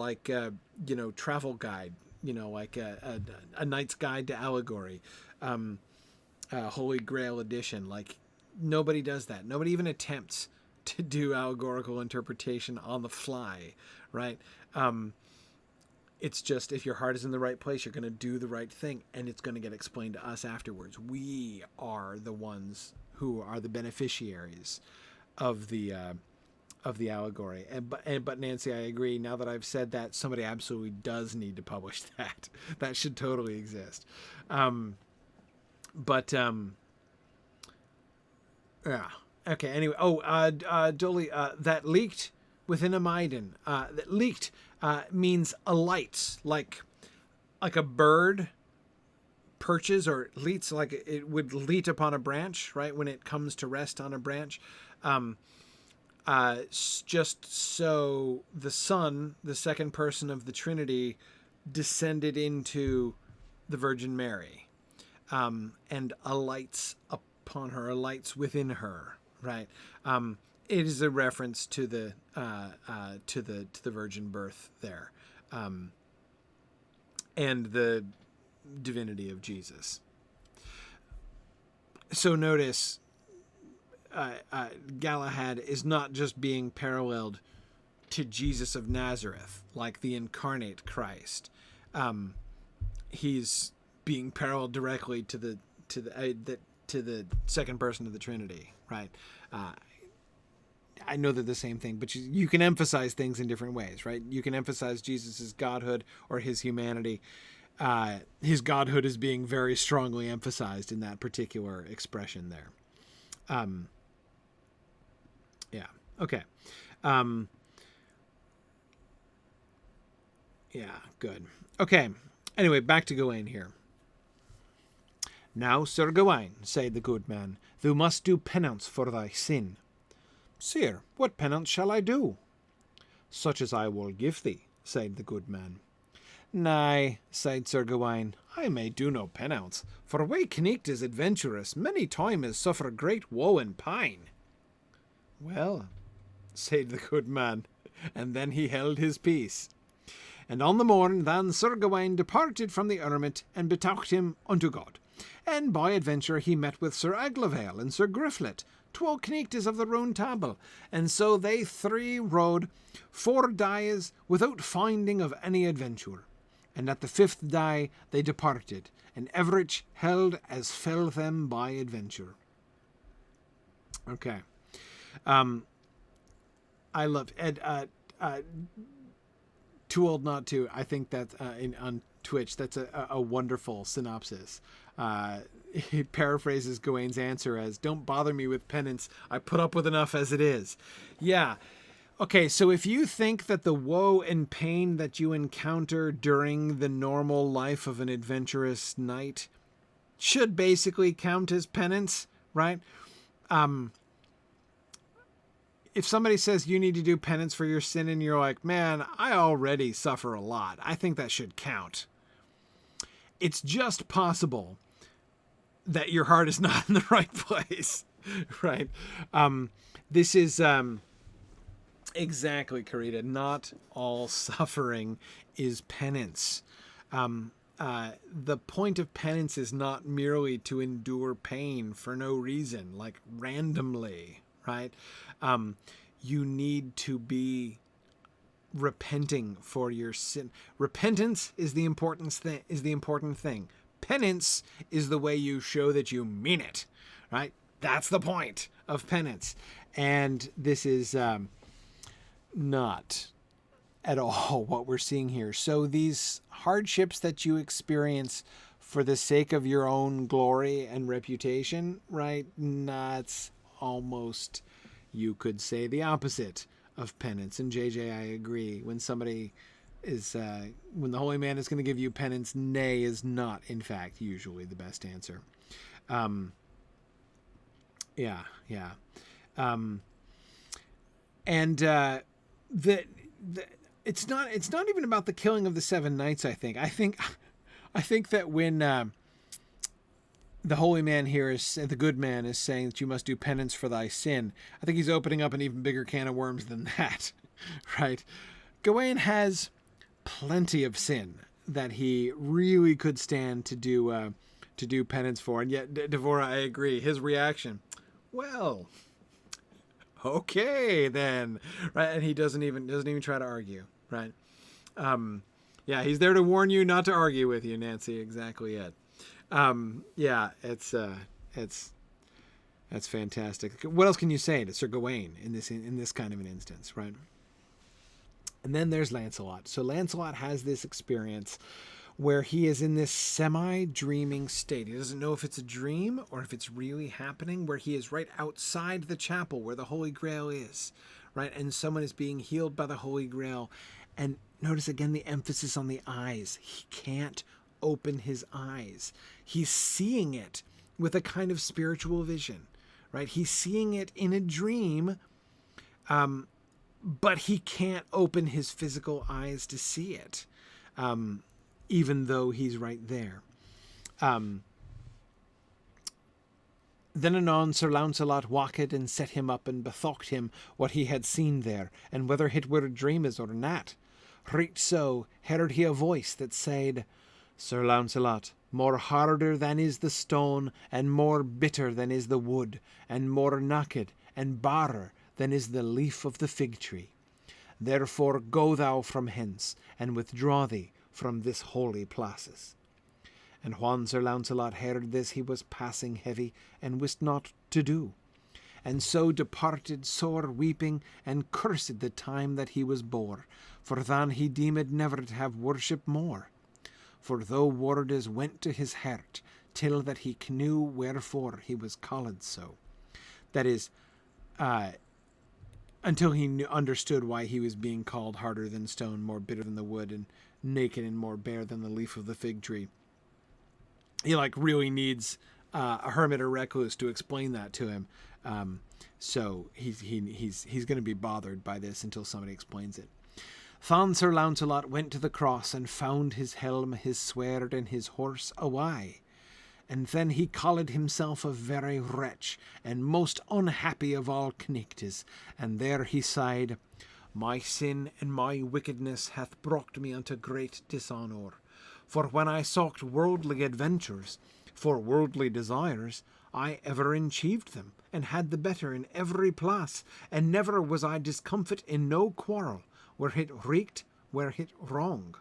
travel guide, like a knight's guide to allegory, Holy Grail edition. Like nobody does that. Nobody even attempts to do allegorical interpretation on the fly, right? It's just, if your heart is in the right place, you're going to do the right thing, and it's going to get explained to us afterwards. We are the ones who are the beneficiaries of the allegory. But Nancy, I agree. Now that I've said that, somebody absolutely does need to publish that. That should totally exist. Yeah. Okay. Anyway. Dolly, that leaked within a maiden. That leaked means alights, like a bird perches or leets, like it would leet upon a branch, right? When it comes to rest on a branch. Just so the Son, the second person of the Trinity, descended into the Virgin Mary, and alights upon her, alights within her, right? It is a reference to the virgin birth there, and the divinity of Jesus. So notice, Galahad is not just being paralleled to Jesus of Nazareth, like the incarnate Christ. He's being paralleled directly to the second person of the Trinity, right? I know they're the same thing, but you can emphasize things in different ways, right? You can emphasize Jesus' godhood or his humanity. His godhood is being very strongly emphasized in that particular expression there. Yeah. Okay. Yeah, good. Okay. Anyway, back to Gawain here. Now, Sir Gawain, said the good man, thou must do penance for thy sin. Sir, what penance shall I do? Such as I will give thee, said the good man. Nay, said Sir Gawain, I may do no penance, for we knights adventurous many times suffer great woe and pine. Well, said the good man, and then he held his peace. And on the morn then Sir Gawain departed from the hermit and betook him unto God. And by adventure he met with Sir Aglavale and Sir Griflet, 12 knights of the Round Table, and so they 3 rode 4 days without finding of any adventure. And at the 5th day they departed, and Everich held as fell them by adventure. Okay. I love Ed. Too Old Not To. I think that on Twitch, that's a wonderful synopsis. He paraphrases Gawain's answer as, "Don't bother me with penance. I put up with enough as it is." Yeah. Okay, so if you think that the woe and pain that you encounter during the normal life of an adventurous knight should basically count as penance, right? If somebody says you need to do penance for your sin and you're like, man, I already suffer a lot, I think that should count. It's just possible that your heart is not in the right place, right? This is exactly, Karita. Not all suffering is penance. The point of penance is not merely to endure pain for no reason, like randomly, right? You need to be repenting for your sin. Repentance is the important thing. Penance is the way you show that you mean it, right? That's the point of penance. And this is not at all what we're seeing here. So these hardships that you experience for the sake of your own glory and reputation, right? That's almost, you could say, the opposite of penance. And JJ, I agree. When somebody is, when the holy man is going to give you penance, nay is not, in fact, usually the best answer. It's not even about the killing of the 7 knights. I think that when the holy man here is, the good man is saying that you must do penance for thy sin, I think he's opening up an even bigger can of worms than that, right? Gawain has plenty of sin that he really could stand to do penance for, and yet Devora, I agree, his reaction, well, okay then, right? And he doesn't even try to argue, right? Yeah, he's there to warn you, not to argue with you, Nancy. Exactly it. Yeah, that's fantastic. What else can you say to Sir Gawain in this kind of an instance, right? And then there's Lancelot. So Lancelot has this experience where he is in this semi-dreaming state. He doesn't know if it's a dream or if it's really happening, where he is right outside the chapel where the Holy Grail is, right? And someone is being healed by the Holy Grail. And notice again the emphasis on the eyes. He can't open his eyes. He's seeing it with a kind of spiritual vision, right? He's seeing it in a dream, but he can't open his physical eyes to see it, even though he's right there. Then anon Sir Launcelot walked and set him up and bethought him what he had seen there, and whether it were a dream or not. Right so heard he a voice that said, Sir Launcelot, more harder than is the stone, and more bitter than is the wood, and more naked and barer than is the leaf of the fig tree. Therefore go thou from hence, and withdraw thee from this holy places. And when Sir Launcelot heard this, he was passing heavy, and wist not to do, and so departed sore weeping, and cursed the time that he was bore, for than he deemed never to have worship more. For though wordes went to his heart, till that he knew wherefore he was called so. That is, until he understood why he was being called harder than stone, more bitter than the wood, and naked and more bare than the leaf of the fig tree. He really needs a hermit or recluse to explain that to him. So he's going to be bothered by this until somebody explains it. Then Sir Launcelot went to the cross and found his helm, his sword, and his horse away. And then he called himself a very wretch, and most unhappy of all knights, and there he sighed, My sin and my wickedness hath brought me unto great dishonour. For when I sought worldly adventures, for worldly desires, I ever achieved them, and had the better in every place, and never was I discomfit in no quarrel, where it reeked, where it wrong.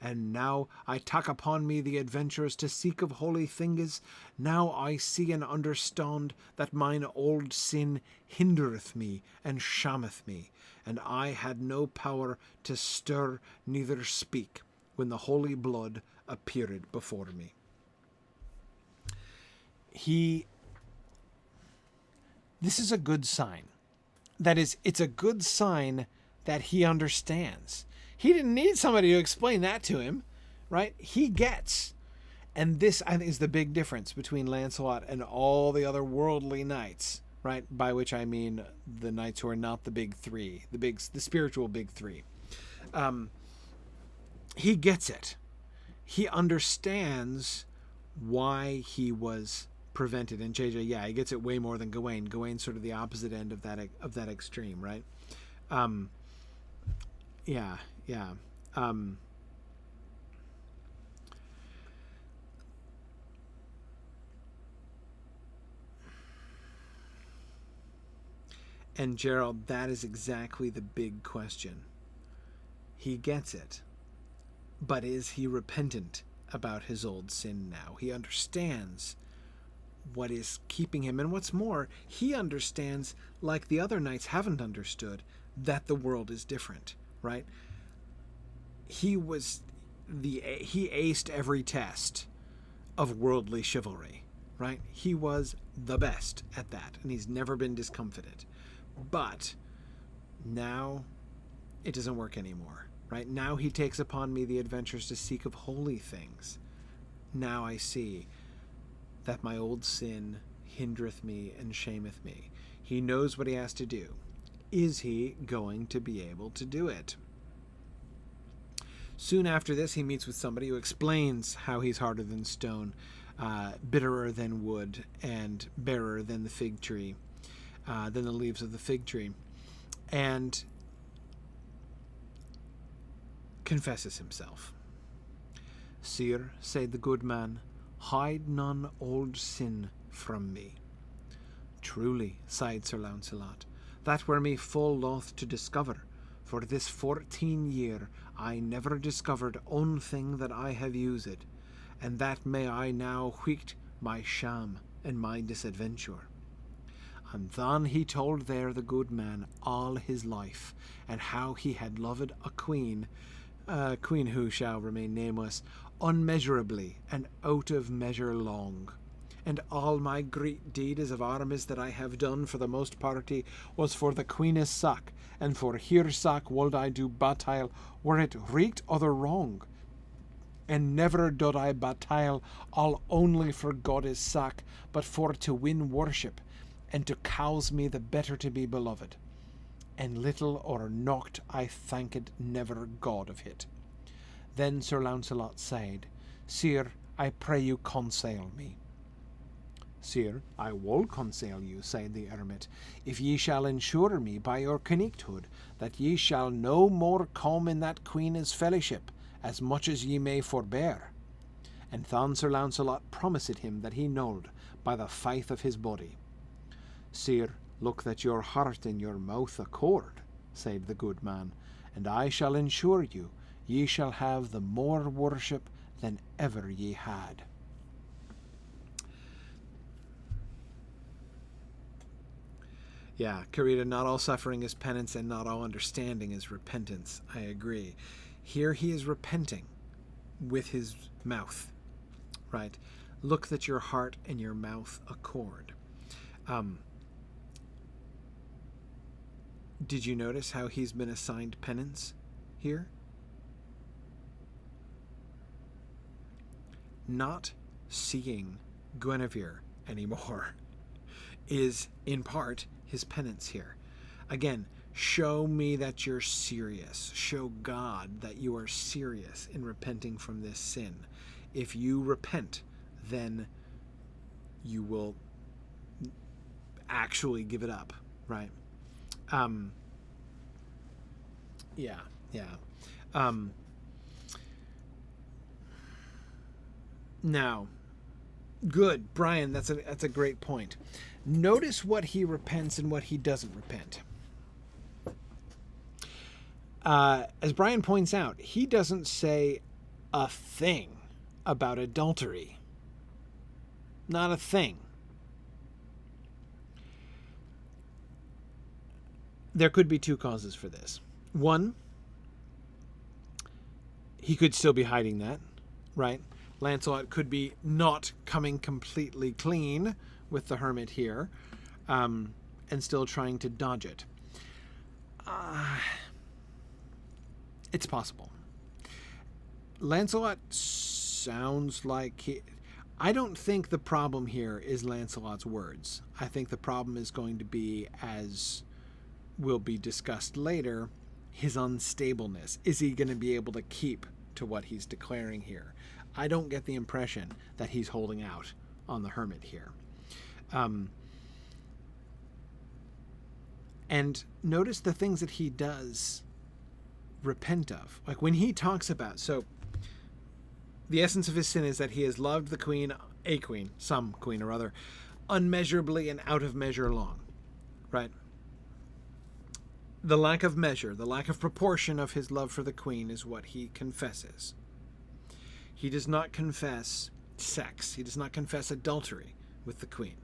And now I take upon me the adventures to seek of holy things. Now I see and understand that mine old sin hindereth me and shameth me, and I had no power to stir neither speak when the holy blood appeared before me. This is a good sign. That is, it's a good sign that he understands. He didn't need somebody to explain that to him, right? He gets. And this, I think, is the big difference between Lancelot and all the other worldly knights, right? By which I mean the knights who are not the big three, the spiritual big three. He gets it. He understands why he was prevented. And JJ, yeah, he gets it way more than Gawain. Gawain's sort of the opposite end of that extreme, right? Yeah. And Gerald, that is exactly the big question. He gets it. But is he repentant about his old sin now? He understands what is keeping him. And what's more, he understands, like the other knights haven't understood, that the world is different, right? He aced every test of worldly chivalry, right? He was the best at that, and he's never been discomfited. But now it doesn't work anymore, right? Now he takes upon me the adventures to seek of holy things. Now I see that my old sin hindereth me and shameth me. He knows what he has to do. Is he going to be able to do it? Soon after this, he meets with somebody who explains how he's harder than stone, bitterer than wood, and barer than the fig tree, than the leaves of the fig tree, and confesses himself. Sir, said the good man, hide none old sin from me. Truly, sighed Sir Launcelot, that were me full loth to discover, for this 14 year I never discovered one thing that I have used, and that may I now wheat my sham and my disadventure. And then he told there the good man all his life, and how he had loved a queen who shall remain nameless, unmeasurably and out of measure long. And all my great deeds of armies that I have done for the most party was for the queen's sack, and for her sack would I do battle were it reeked other wrong. And never did I battle all only for God's sack, but for to win worship, and to cause me the better to be beloved. And little or naught I thanked never God of it. Then Sir Launcelot said, Sir, I pray you consail me. Sir, I will consail you, said the hermit, if ye shall ensure me by your knighthood that ye shall no more come in that queen's fellowship, as much as ye may forbear. And then Sir Launcelot promised him that he knowed by the faith of his body. Sir, look that your heart and your mouth accord, said the good man, and I shall ensure you, ye shall have the more worship than ever ye had. Yeah, Karita, not all suffering is penance and not all understanding is repentance. I agree. Here he is repenting with his mouth, right? Look that your heart and your mouth accord. Did you notice how he's been assigned penance here? Not seeing Guinevere anymore is, in part, his penance here. Again, show me that you're serious. Show God that you are serious in repenting from this sin. If you repent, then you will actually give it up, right? Yeah, yeah. Now, good, Brian. That's a great point. Notice what he repents and what he doesn't repent. As Brian points out, he doesn't say a thing about adultery. Not a thing. There could be two causes for this. One, he could still be hiding that, right? Lancelot could be not coming completely clean with the hermit here, and still trying to dodge it. It's possible. Lancelot sounds like I don't think the problem here is Lancelot's words. I think the problem is going to be, as will be discussed later, his unstableness. Is he going to be able to keep to what he's declaring here? I don't get the impression that he's holding out on the hermit here. And notice the things that he does repent of. Like when he talks about, so the essence of his sin is that he has loved the queen, a queen, some queen or other, unmeasurably and out of measure long, right? The lack of measure, the lack of proportion of his love for the queen is what he confesses. He does not confess sex. He does not confess adultery with the queen.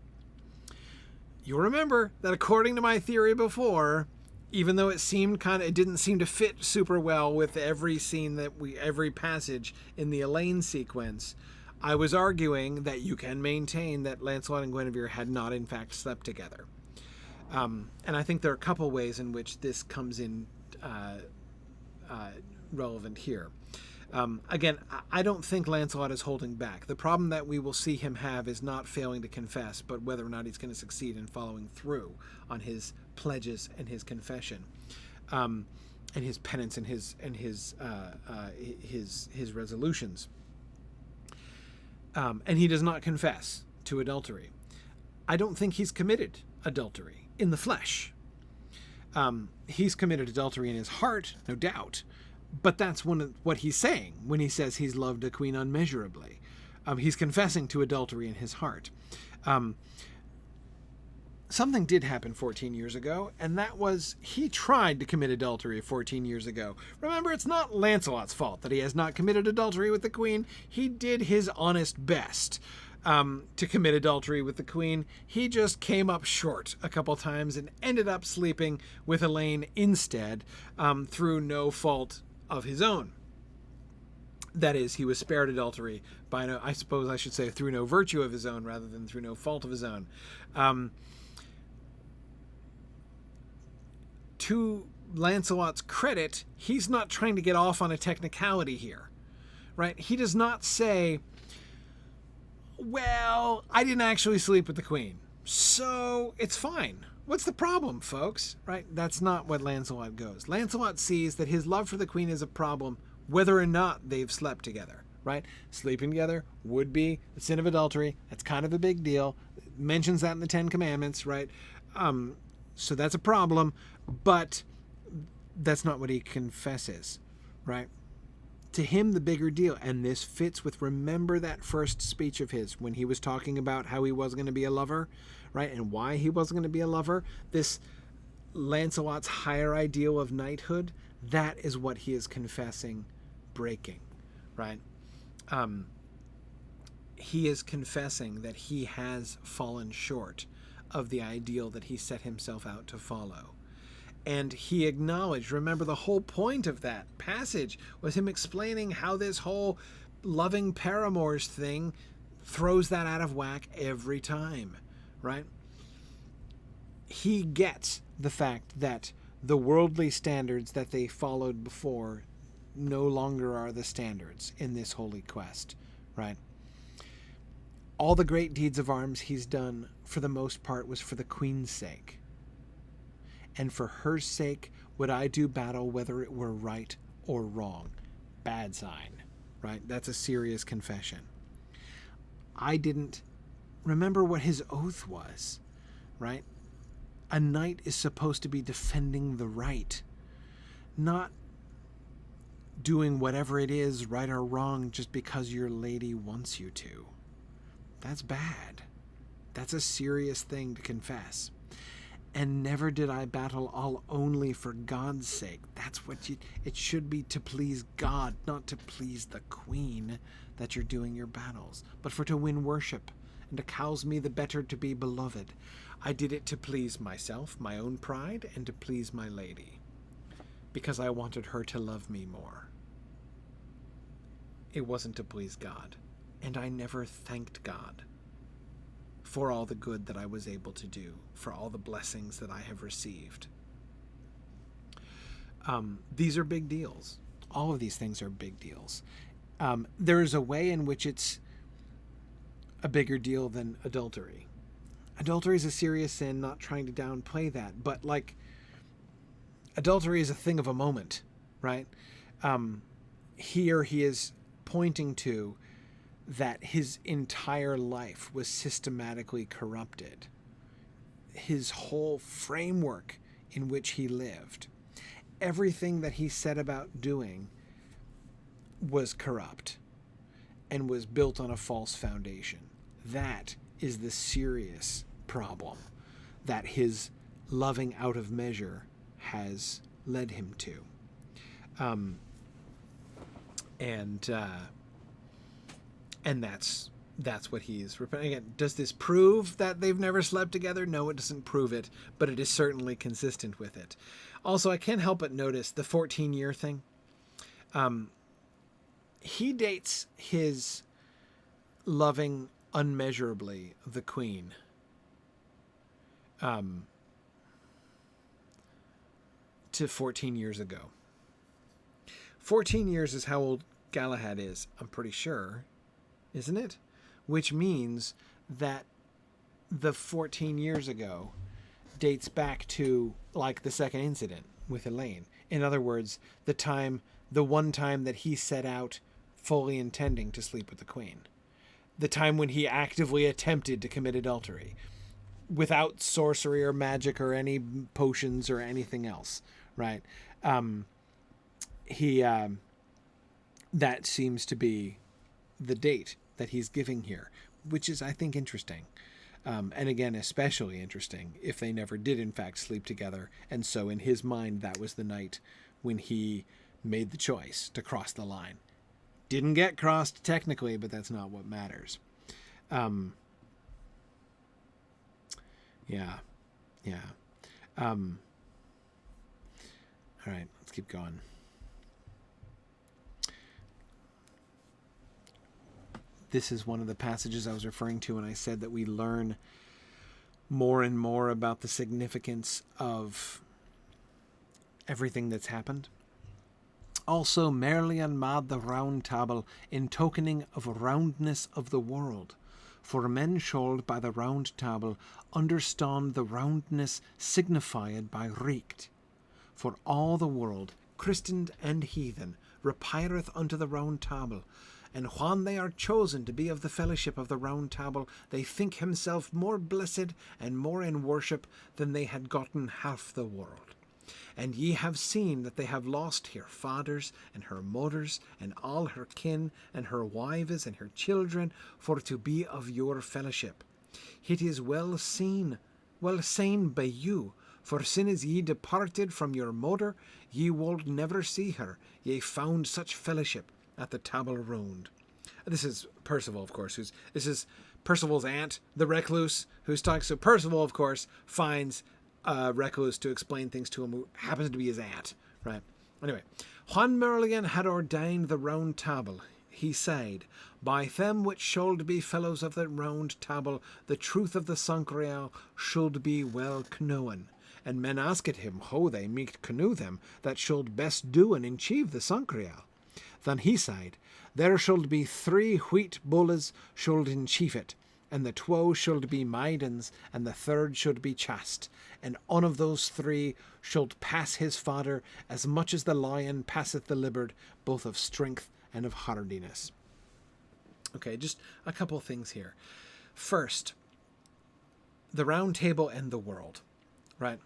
You'll remember that according to my theory before, even though it didn't seem to fit super well with every scene every passage in the Elaine sequence, I was arguing that you can maintain that Lancelot and Guinevere had not in fact slept together. And I think there are a couple ways in which this comes in relevant here. Again, I don't think Lancelot is holding back. The problem that we will see him have is not failing to confess, but whether or not he's going to succeed in following through on his pledges and his confession, and his penance and his resolutions. And he does not confess to adultery. I don't think he's committed adultery in the flesh. He's committed adultery in his heart, no doubt. But that's what he's saying when he says he's loved a queen unmeasurably. He's confessing to adultery in his heart. Something did happen 14 years ago, and that was he tried to commit adultery 14 years ago. Remember, it's not Lancelot's fault that he has not committed adultery with the queen. He did his honest best to commit adultery with the queen. He just came up short a couple times and ended up sleeping with Elaine instead, through no fault of his own. That is, he was spared adultery by I suppose I should say through no virtue of his own rather than through no fault of his own. To Lancelot's credit, he's not trying to get off on a technicality here, right? He does not say, well, I didn't actually sleep with the queen, so it's fine. What's the problem, folks? Right? That's not what Lancelot goes. Lancelot sees that his love for the queen is a problem whether or not they've slept together, right? Sleeping together would be the sin of adultery. That's kind of a big deal. It mentions that in the Ten Commandments, right? So that's a problem, but that's not what he confesses, right? To him, the bigger deal, and this fits with, remember that first speech of his when he was talking about how he was going to be a lover, right? And why he wasn't going to be a lover. This Lancelot's higher ideal of knighthood, that is what he is confessing breaking, right? He is confessing that he has fallen short of the ideal that he set himself out to follow. And he acknowledged, remember the whole point of that passage was him explaining how this whole loving paramours thing throws that out of whack every time, right? He gets the fact that the worldly standards that they followed before no longer are the standards in this holy quest, right? All the great deeds of arms he's done, for the most part, was for the queen's sake. And for her sake would I do battle whether it were right or wrong. Bad sign, right? That's a serious confession. I didn't remember what his oath was, right? A knight is supposed to be defending the right, not doing whatever it is, right or wrong, just because your lady wants you to. That's bad. That's a serious thing to confess. And never did I battle all only for God's sake. That's what it should be, to please God, not to please the queen, that you're doing your battles, but for to win worship, and to cause me the better to be beloved. I did it to please myself, my own pride, and to please my lady, because I wanted her to love me more. It wasn't to please God, and I never thanked God for all the good that I was able to do, for all the blessings that I have received. These are big deals. All of these things are big deals. There is a way in which it's a bigger deal than adultery. Adultery is a serious sin, not trying to downplay that, but like, adultery is a thing of a moment, right? Here he is pointing to that his entire life was systematically corrupted. His whole framework in which he lived, everything that he set about doing was corrupt and was built on a false foundation. That is the serious problem that his loving out of measure has led him to. And that's what he's repenting. Again, does this prove that they've never slept together? No, it doesn't prove it, but it is certainly consistent with it. Also, I can't help but notice the 14-year thing. He dates his loving unmeasurably the queen to 14 years ago. 14 years is how old Galahad is, I'm pretty sure, isn't it? Which means that the 14 years ago dates back to like the second incident with Elaine. In other words, the one time that he set out fully intending to sleep with the queen. The time when he actively attempted to commit adultery without sorcery or magic or any potions or anything else, right? That seems to be the date that he's giving here, which is, I think, interesting. And again, especially interesting if they never did, in fact, sleep together. And so in his mind, that was the night when he made the choice to cross the line. Didn't get crossed technically, but that's not what matters. Yeah. All right, let's keep going. This is one of the passages I was referring to when I said that we learn more and more about the significance of everything that's happened. Also, Merlin made the round table in tokening of roundness of the world. For men should by the round table understand the roundness signified by reeked. For all the world, Christian and heathen, repaireth unto the round table, and when they are chosen to be of the fellowship of the round table, they think himself more blessed and more in worship than they had gotten half the world. And ye have seen that they have lost her fathers and her mothers and all her kin and her wives and her children for to be of your fellowship. It is well seen by you, for sin as ye departed from your mother, ye would never see her, ye found such fellowship at the table round. This is Percival, of course. This is Percival's aunt, the recluse, who's talking. So Percival, of course, finds recluse to explain things to him, who happens to be his aunt, right? Anyway, when Merlin had ordained the round table, he said, by them which should be fellows of the round table, the truth of the Grail should be well known. And men asked him how they might know them that should best do and achieve the Grail. Then he said, there should be 3 wheat bulls should enchief it, and the 2 should be maidens, and the 3rd should be chaste, and one of those 3 should pass his father as much as the lion passeth the leopard, both of strength and of hardiness. Okay, just a couple of things here. First, the round table and the world, right?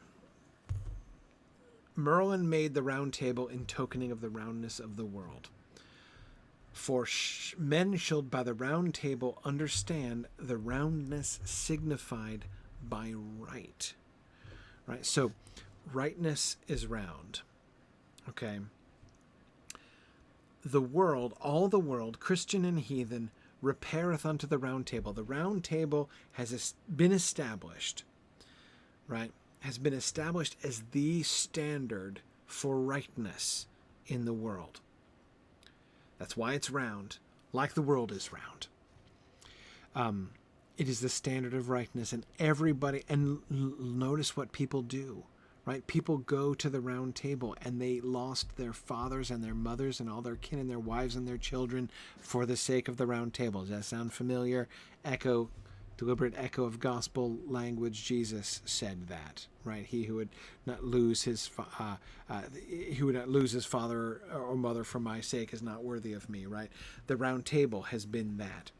Merlin made the round table in tokening of the roundness of the world. For men should by the round table understand the roundness signified by right. Right? So rightness is round. Okay? The world, all the world, Christian and heathen, repaireth unto the round table. The round table has been established, right? Has been established as the standard for rightness in the world. That's why it's round, like the world is round. It is the standard of rightness, and everybody, and notice what people do, right? People go to the round table, and they lost their fathers and their mothers and all their kin and their wives and their children for the sake of the round table. Does that sound familiar? Deliberate echo of gospel language. Jesus said that, right? He who would not lose his father or mother for my sake is not worthy of me, right? The round table has been that.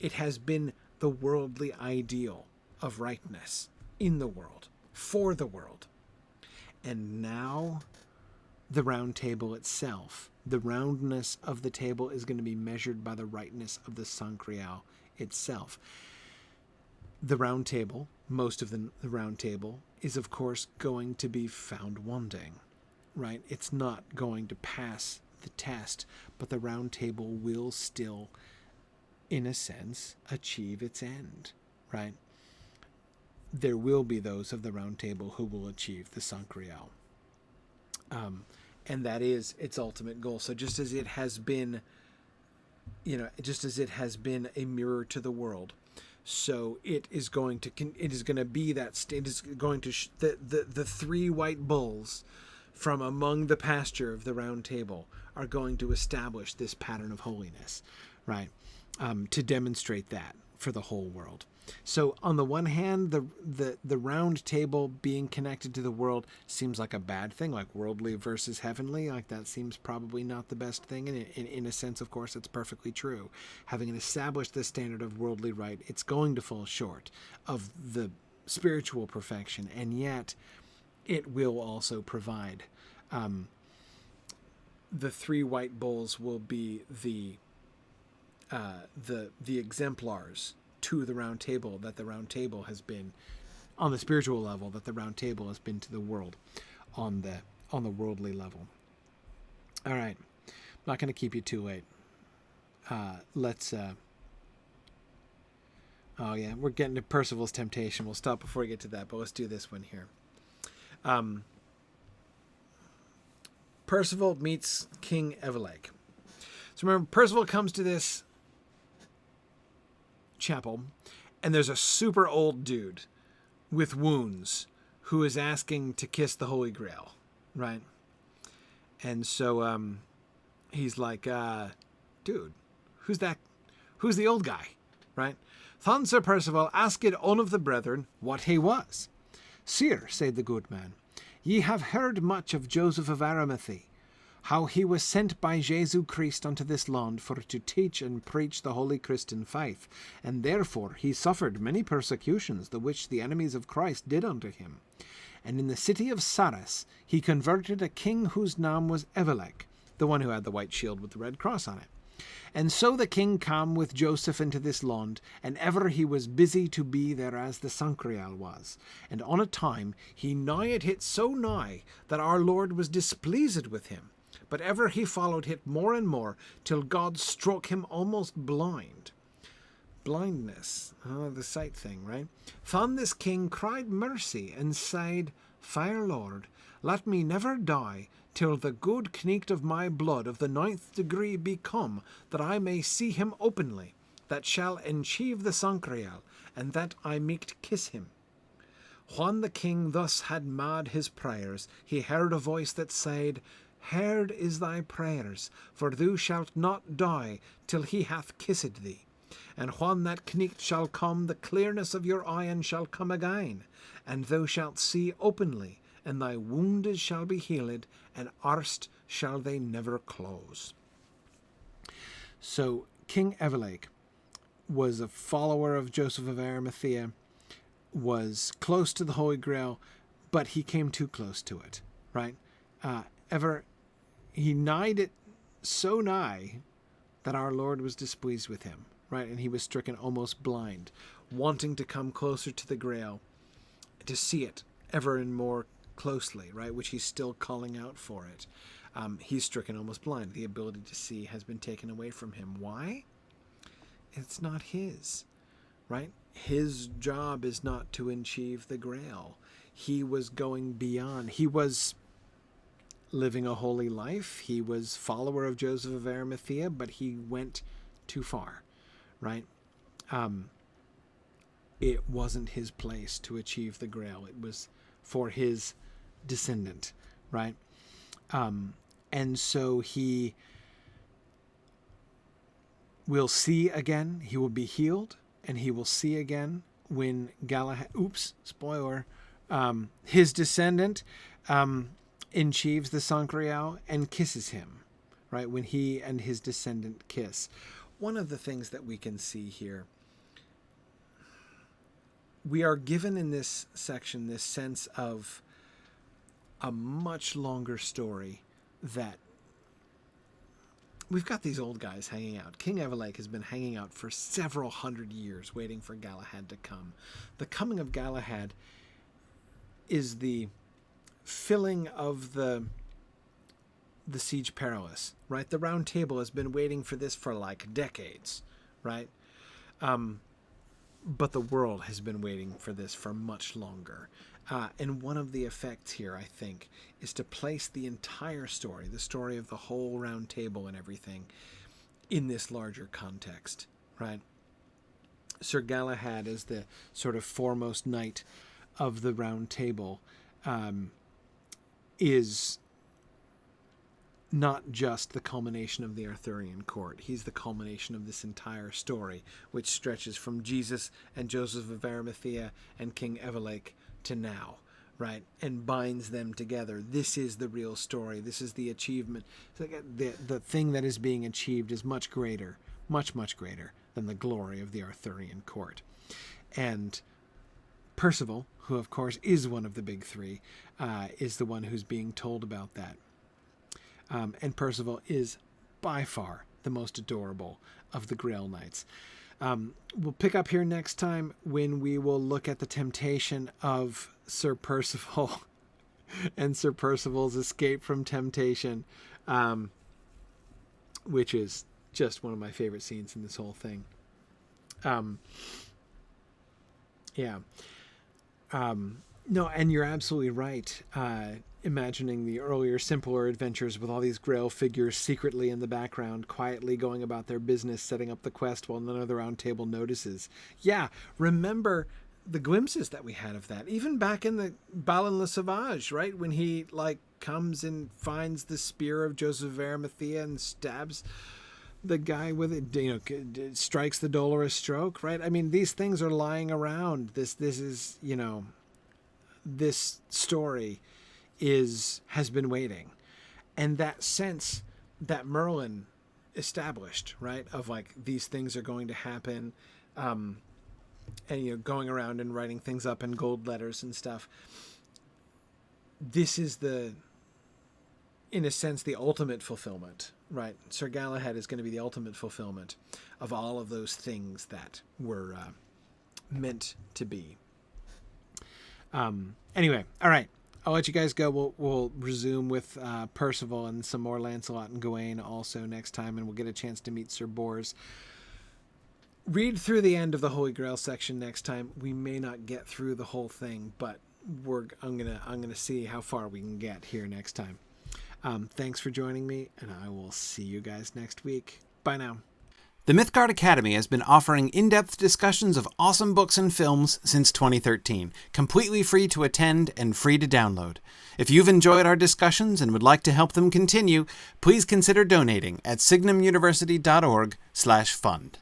It has been the worldly ideal of rightness in the world, for the world. And now the round table itself, the roundness of the table is going to be measured by the rightness of the Sancreal itself. The round table, most of the round table, is of course going to be found wanting, right? It's not going to pass the test, but the round table will still, in a sense, achieve its end, right? There will be those of the round table who will achieve the Sancreal. And that is its ultimate goal. So just as it has been, just as it has been a mirror to the world, so it is going to be that. It is going to the three white bulls from among the pasture of the round table are going to establish this pattern of holiness, right? To demonstrate that for the whole world. So on the one hand, the round table being connected to the world seems like a bad thing, like worldly versus heavenly. Like that seems probably not the best thing. And in a sense, of course, it's perfectly true. Having established the standard of worldly right, it's going to fall short of the spiritual perfection. And yet it will also provide. The three white bulls will be the exemplars to the round table that the round table has been on the spiritual level, that the round table has been to the world on the worldly level. All right. I'm not going to keep you too late. Let's oh yeah, we're getting to Percival's temptation. We'll stop before we get to that, but let's do this one here. Percival meets King Everlake. So remember, Percival comes to this chapel, and there's a super old dude with wounds who is asking to kiss the Holy Grail, right? And so he's like, dude, who's that? Who's the old guy, right? Then Sir Percival asked one of the brethren what he was. Sir, said the good man, ye have heard much of Joseph of Arimathea, how he was sent by Jesu Christ unto this land for to teach and preach the holy Christian faith, and therefore he suffered many persecutions, the which the enemies of Christ did unto him. And in the city of Sarras he converted a king whose name was Everlake, the one who had the white shield with the red cross on it. And so the king came with Joseph into this land, and ever he was busy to be there as the Sancreal was. And on a time he nighed hit so nigh that our Lord was displeased with him. But ever he followed it more and more, till God struck him almost blind. Blindness, the sight thing, right? Then this king cried mercy, and said, Fair Lord, let me never die, till the good knecht of my blood of the 9th degree be come, that I may see him openly, that shall enchieve the Sancreal, and that I might kiss him. When the king thus had made his prayers, he heard a voice that said, Heard is thy prayers, for thou shalt not die till he hath kissed thee. And when that knecht shall come, the clearness of your eyen shall come again, and thou shalt see openly, and thy wounds shall be healed, and erst shall they never close. So King Everlake was a follower of Joseph of Arimathea, was close to the Holy Grail, but he came too close to it, right? he nighed it so nigh that our Lord was displeased with him, right? And he was stricken almost blind, wanting to come closer to the Grail, to see it ever and more closely, right? Which he's still calling out for it. He's stricken almost blind. The ability to see has been taken away from him. Why? It's not his, right? His job is not to achieve the Grail. He was going beyond. He was living a holy life. He was follower of Joseph of Arimathea, but he went too far, right? It wasn't his place to achieve the Grail. It was for his descendant, right? And so he will see again. He will be healed, and he will see again when Galahad, spoiler, his descendant achieves the Sangreal and kisses him, right? When he and his descendant kiss. One of the things that we can see here, we are given in this section this sense of a much longer story that we've got these old guys hanging out. King Everlake has been hanging out for several hundred years waiting for Galahad to come. The coming of Galahad is the filling of the Siege Perilous, right? The Round Table has been waiting for this for like decades, right? But the world has been waiting for this for much longer. And one of the effects here, I think, is to place the entire story, the story of the whole Round Table and everything, in this larger context, right? Sir Galahad, as the sort of foremost knight of the Round Table, is not just the culmination of the Arthurian court. He's the culmination of this entire story, which stretches from Jesus and Joseph of Arimathea and King Everlake to now, right? And binds them together. This is the real story. This is the achievement. The thing that is being achieved is much greater, much, much greater than the glory of the Arthurian court. And Percival, who of course is one of the big three, is the one who's being told about that. And Percival is by far the most adorable of the Grail Knights. We'll pick up here next time when we will look at the temptation of Sir Percival and Sir Percival's escape from temptation, which is just one of my favorite scenes in this whole thing. No, and you're absolutely right. Imagining the earlier, simpler adventures with all these Grail figures secretly in the background, quietly going about their business, setting up the quest while none of the Round Table notices. Yeah, remember the glimpses that we had of that, even back in the Balin Le Sauvage, right? When he comes and finds the spear of Joseph of Arimathea and stabs the guy with it, strikes the dolorous stroke, right? I mean, these things are lying around. This is, this story has been waiting. And that sense that Merlin established, right, of these things are going to happen, and going around and writing things up in gold letters and stuff. This is in a sense, the ultimate fulfillment, right? Sir Galahad is going to be the ultimate fulfillment of all of those things that were meant to be. Anyway, all right. I'll let you guys go. We'll resume with Percival and some more Lancelot and Gawain also next time, and we'll get a chance to meet Sir Bors. Read through the end of the Holy Grail section next time. We may not get through the whole thing, but I'm gonna see how far we can get here next time. Thanks for joining me, and I will see you guys next week. Bye now. The Mythgard Academy has been offering in-depth discussions of awesome books and films since 2013, completely free to attend and free to download. If you've enjoyed our discussions and would like to help them continue, please consider donating at signumuniversity.org/fund.